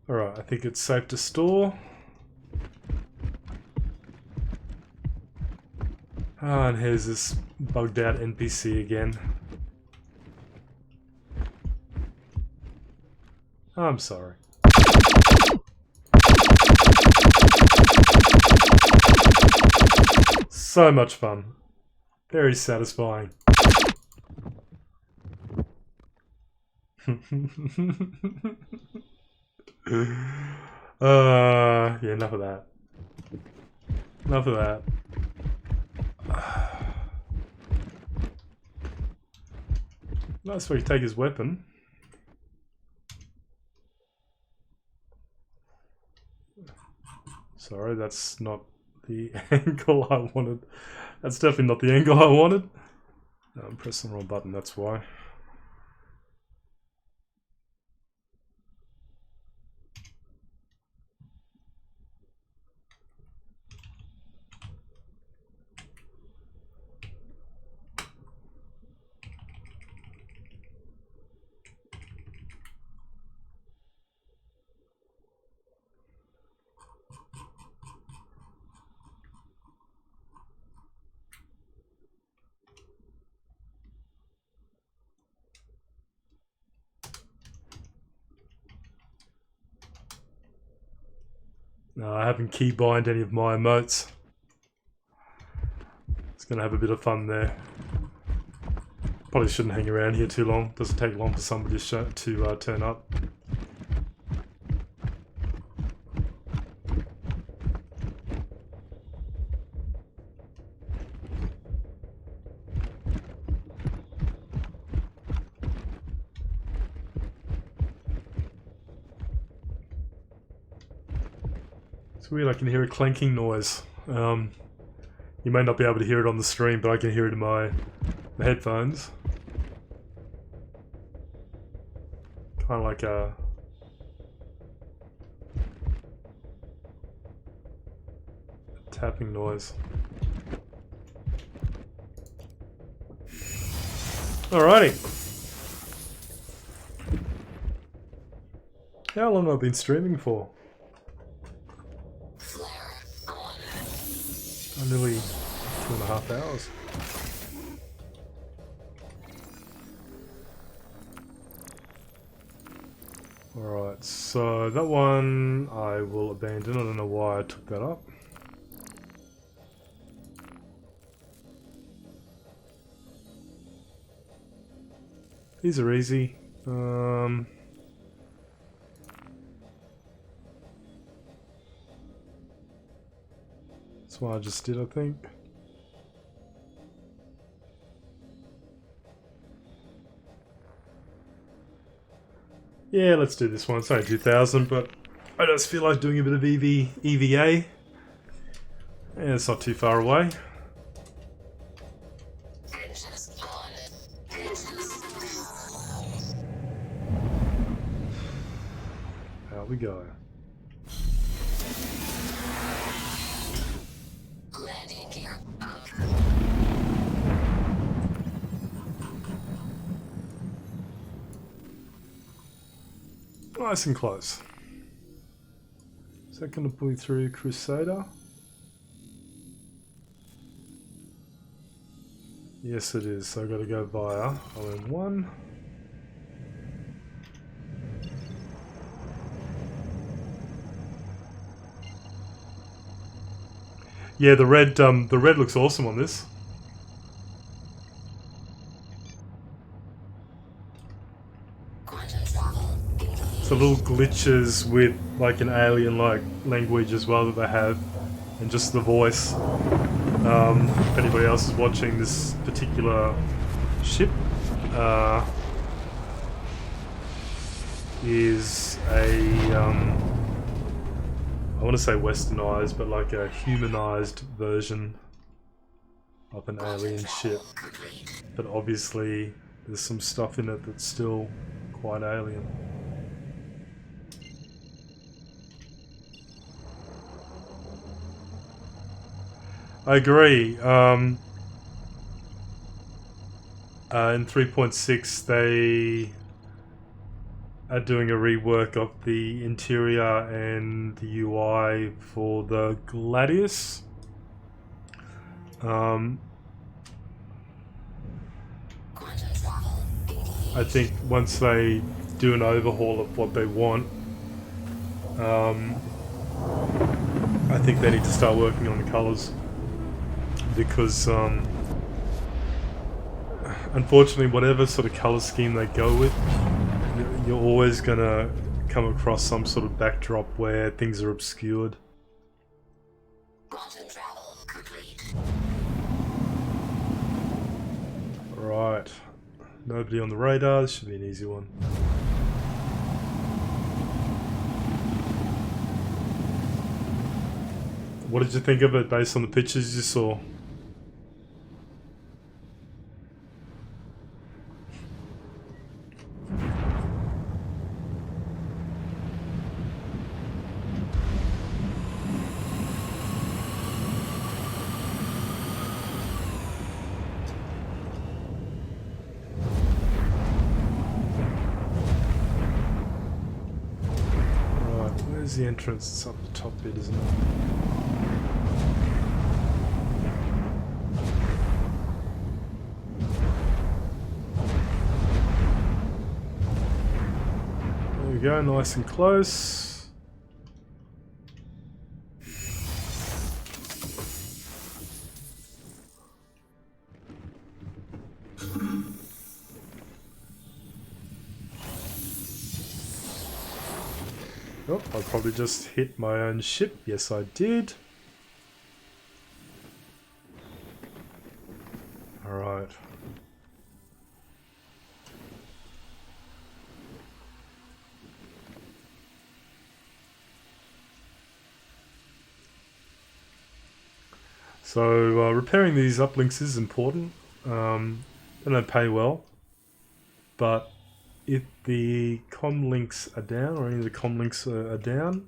Alright, I think it's safe to store. Ah, and here's this bugged out NPC again. I'm sorry. So much fun. Very satisfying. Yeah, enough of that. Enough of that. Nice way to take his weapon. Sorry, that's not the angle I wanted. That's definitely not the angle I wanted. No, I'm pressing the wrong button, that's why. No, I haven't keybind any of my emotes. It's gonna have a bit of fun there. Probably shouldn't hang around here too long. Doesn't take long for somebody to turn up. It's weird, I can hear a clanking noise. You may not be able to hear it on the stream, but I can hear it in my headphones. Kind of like a tapping noise. Alrighty. How long have I been streaming for? Nearly 2.5 hours. Alright, so that one I will abandon. I don't know why I took that up. These are easy. That's what I just did, I think. Yeah, let's do this one. It's only 2,000, but I just feel like doing a bit of EVA. And it's not too far away. Out we go. Nice and close. Is that going to pull me through Crusader? Yes it is, so I've got to go via OM1. Yeah, the red looks awesome on this. So little glitches with like an alien-like language as well that they have, and just the voice. If anybody else is watching this particular ship, is a I want to say westernized, but like a humanized version of an alien ship. But obviously, there's some stuff in it that's still quite alien. I agree. In 3.6, they are doing a rework of the interior and the UI for the Gladius. I think once they do an overhaul of what they want, I think they need to start working on the colours, because unfortunately, whatever sort of colour scheme they go with, you're always gonna come across some sort of backdrop where things are obscured. Right, nobody on the radar. This should be an easy one. What did you think of it based on the pictures you saw? Where's the entrance? It's up the top bit, isn't it? There we go, nice and close. Oh, I probably just hit my own ship. Yes, I did. Alright. So, repairing these uplinks is important. They don't pay well. But if the comm links are down, or any of the comm links are down,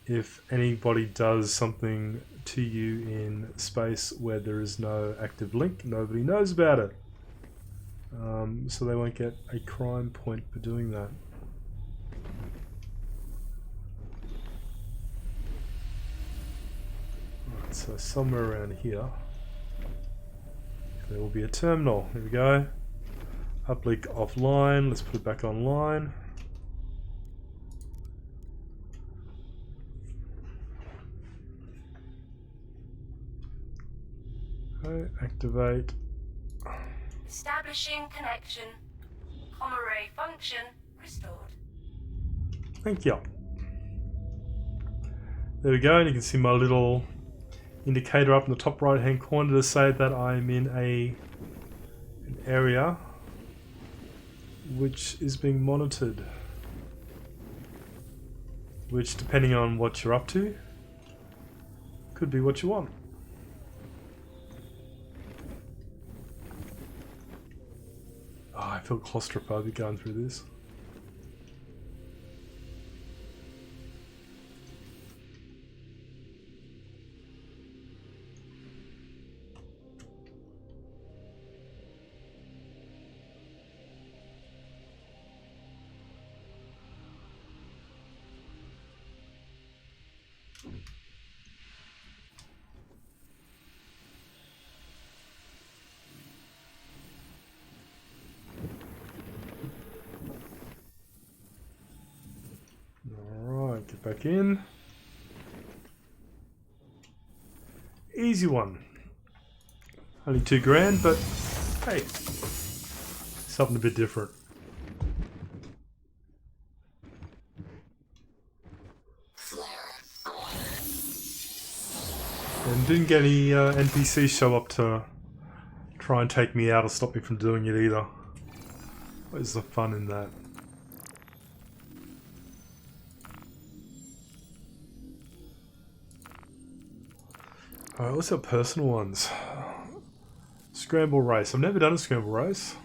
if anybody does something to you in space where there is no active link, nobody knows about it. So they won't get a crime point for doing that. Right, so somewhere around here there will be a terminal. Here we go. Uplink offline. Let's put it back online. Okay, activate. Establishing connection. Comm array function restored. Thank you. There we go, and you can see my little indicator up in the top right hand corner to say that I'm in an area which is being monitored, which, depending on what you're up to, could be what you want. Oh, I feel claustrophobic going through this. Alright, get back in. easy one. Only $2,000, but hey, something a bit different. And didn't get any NPCs show up to try and take me out or stop me from doing it either. Where's the fun in that? Alright, what's our personal ones? Scramble race. I've never done a scramble race.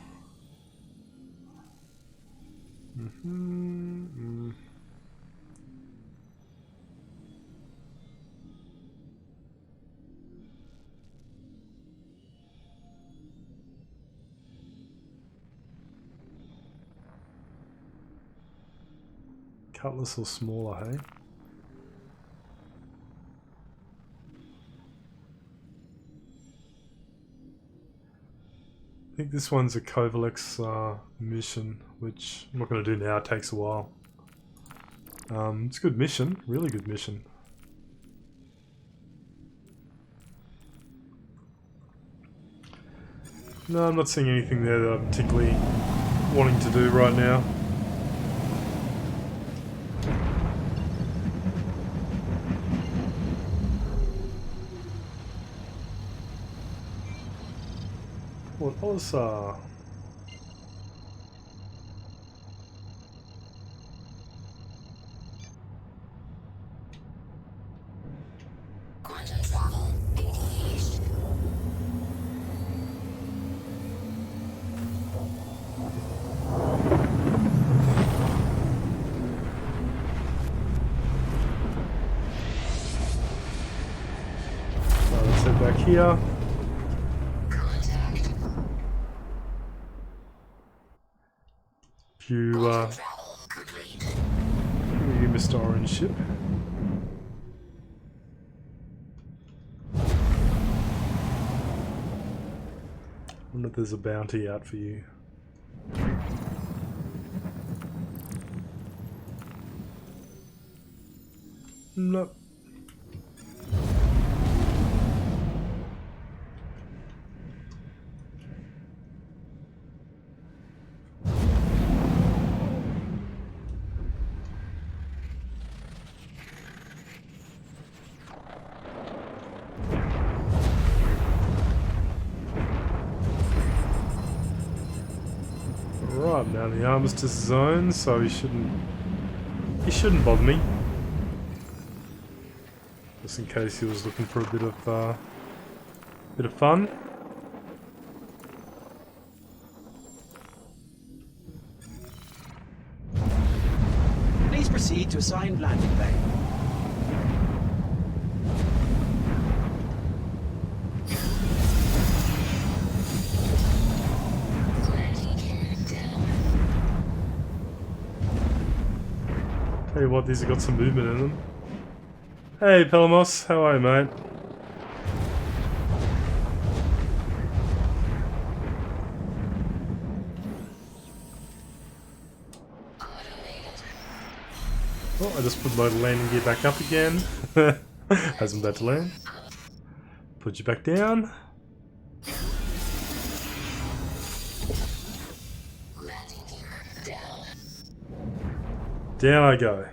Cutlass or smaller, hey? I think this one's a Kovalex mission, which I'm not going to do now, it takes a while. It's a good mission, really good mission. No, I'm not seeing anything there that I'm particularly wanting to do right now. What was Quantum travel engaged. let's head back here. You, you Mr. Orange Ship. I wonder if there's a bounty out for you. Nope. Right, now the armistice zone, so he shouldn't bother me. Just in case he was looking for a bit of fun. Please proceed to assigned landing bay. Tell you what, these have got some movement in them. Hey Pelamos, how are you, mate? Oh, I just put my landing gear back up again. As I'm about to land. Put you back down. Down I go.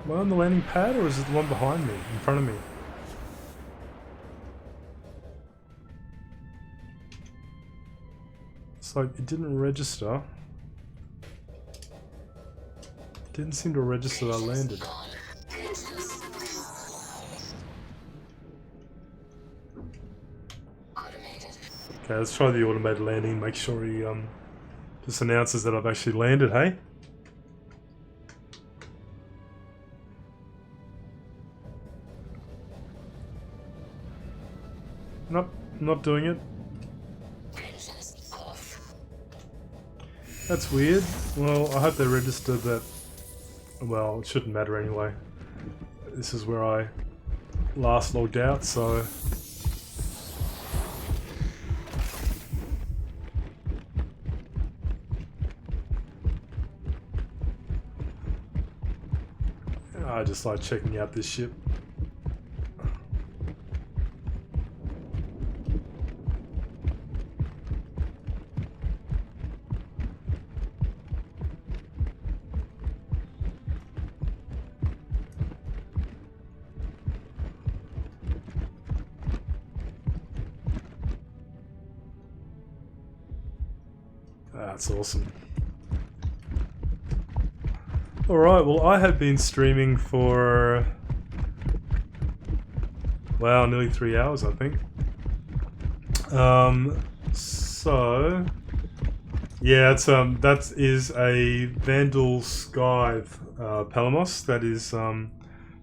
Am I on the landing pad or is it the one behind me, in front of me? It's like it didn't register. It didn't seem to register that I landed. Okay, let's try the automated landing, make sure he just announces that I've actually landed, hey? Nope, not doing it. That's weird. Well, I hope they registered that. Well, it shouldn't matter anyway. This is where I last logged out, so... I just like checking out this ship. That's awesome. Alright, well I have been streaming for, wow, nearly 3 hours I think. So yeah, it's that is a Vandal Scythe Palamos. That is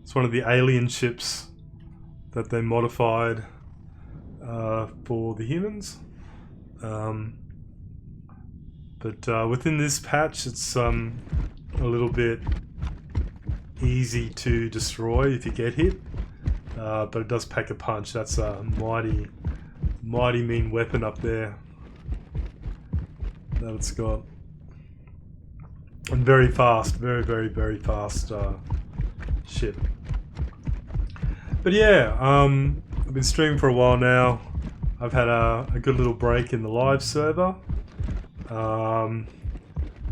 it's one of the alien ships that they modified for the humans. But within this patch, it's a little bit easy to destroy if you get hit, but it does pack a punch. That's a mighty mean weapon up there that it's got, and very fast, very fast ship. But yeah, I've been streaming for a while now. I've had a good little break in the live server.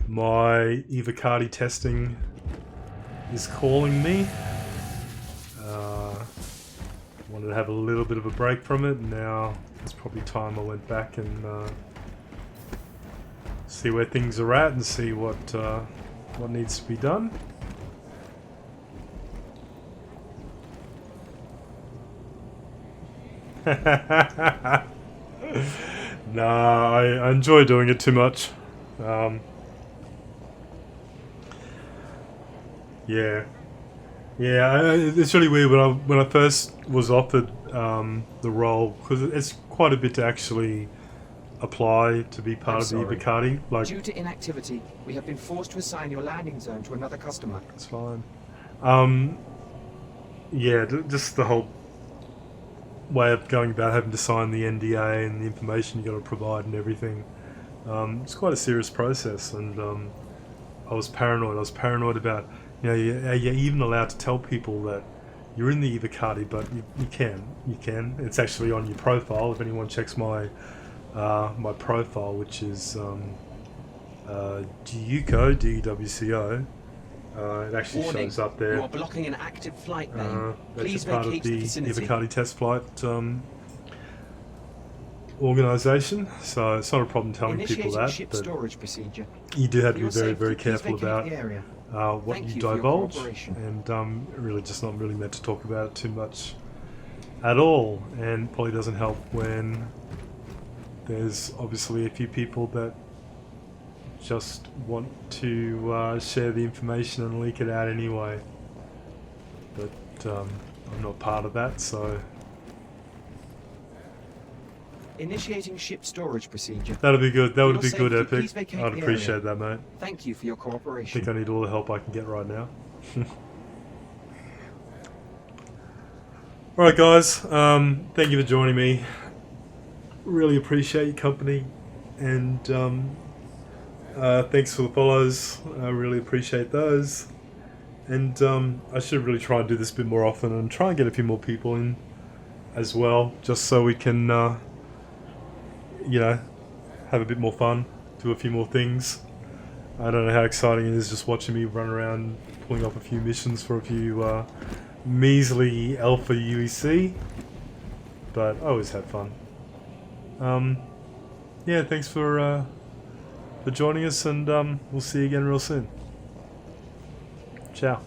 My Evocati testing is calling me. Wanted to have a little bit of a break from it. Now it's probably time I went back and see where things are at and see what needs to be done. Nah, I enjoy doing it too much. Yeah, it's really weird when I first was offered the role, because it's quite a bit to actually apply to be part of the Evocati. Like, due to inactivity, we have been forced to assign your landing zone to another customer. it's fine. Yeah, just the whole way of going about having to sign the NDA and the information you got to provide and everything. It's quite a serious process, and I was paranoid. I was paranoid about, you know, are you even allowed to tell people that you're in the Evocati? But you can. It's actually on your profile. If anyone checks my my profile, which is Dewco, DWCO. It actually shows up there. You are blocking an active flight lane. Please That's a part of vacate the the vicinity. Evocati test flight organisation, so it's not a problem telling people Initiating that. ship But storage procedure. you do have to For be your very safety, careful please vacate about the area. what Thank you you for your divulge, cooperation. and really just not really meant to talk about it too much at all. And probably doesn't help when there's obviously a few people that just want to share the information and leak it out anyway. But I'm not part of that, so Initiating ship storage procedure. that'll be good. That For would your be good, safety, Epic. please vacate I'd the appreciate area. that, mate. Thank you for your I cooperation. think I need all the help I can get right now. Alright guys, thank you for joining me. Really appreciate your company, and thanks for the follows. I really appreciate those. And I should really try and do this a bit more often and try and get a few more people in as well, just so we can you know, have a bit more fun, do a few more things. I don't know how exciting it is just watching me run around pulling off a few missions for a few measly alpha UEC, but I always had fun. Yeah, thanks for joining us, and we'll see you again real soon. Ciao.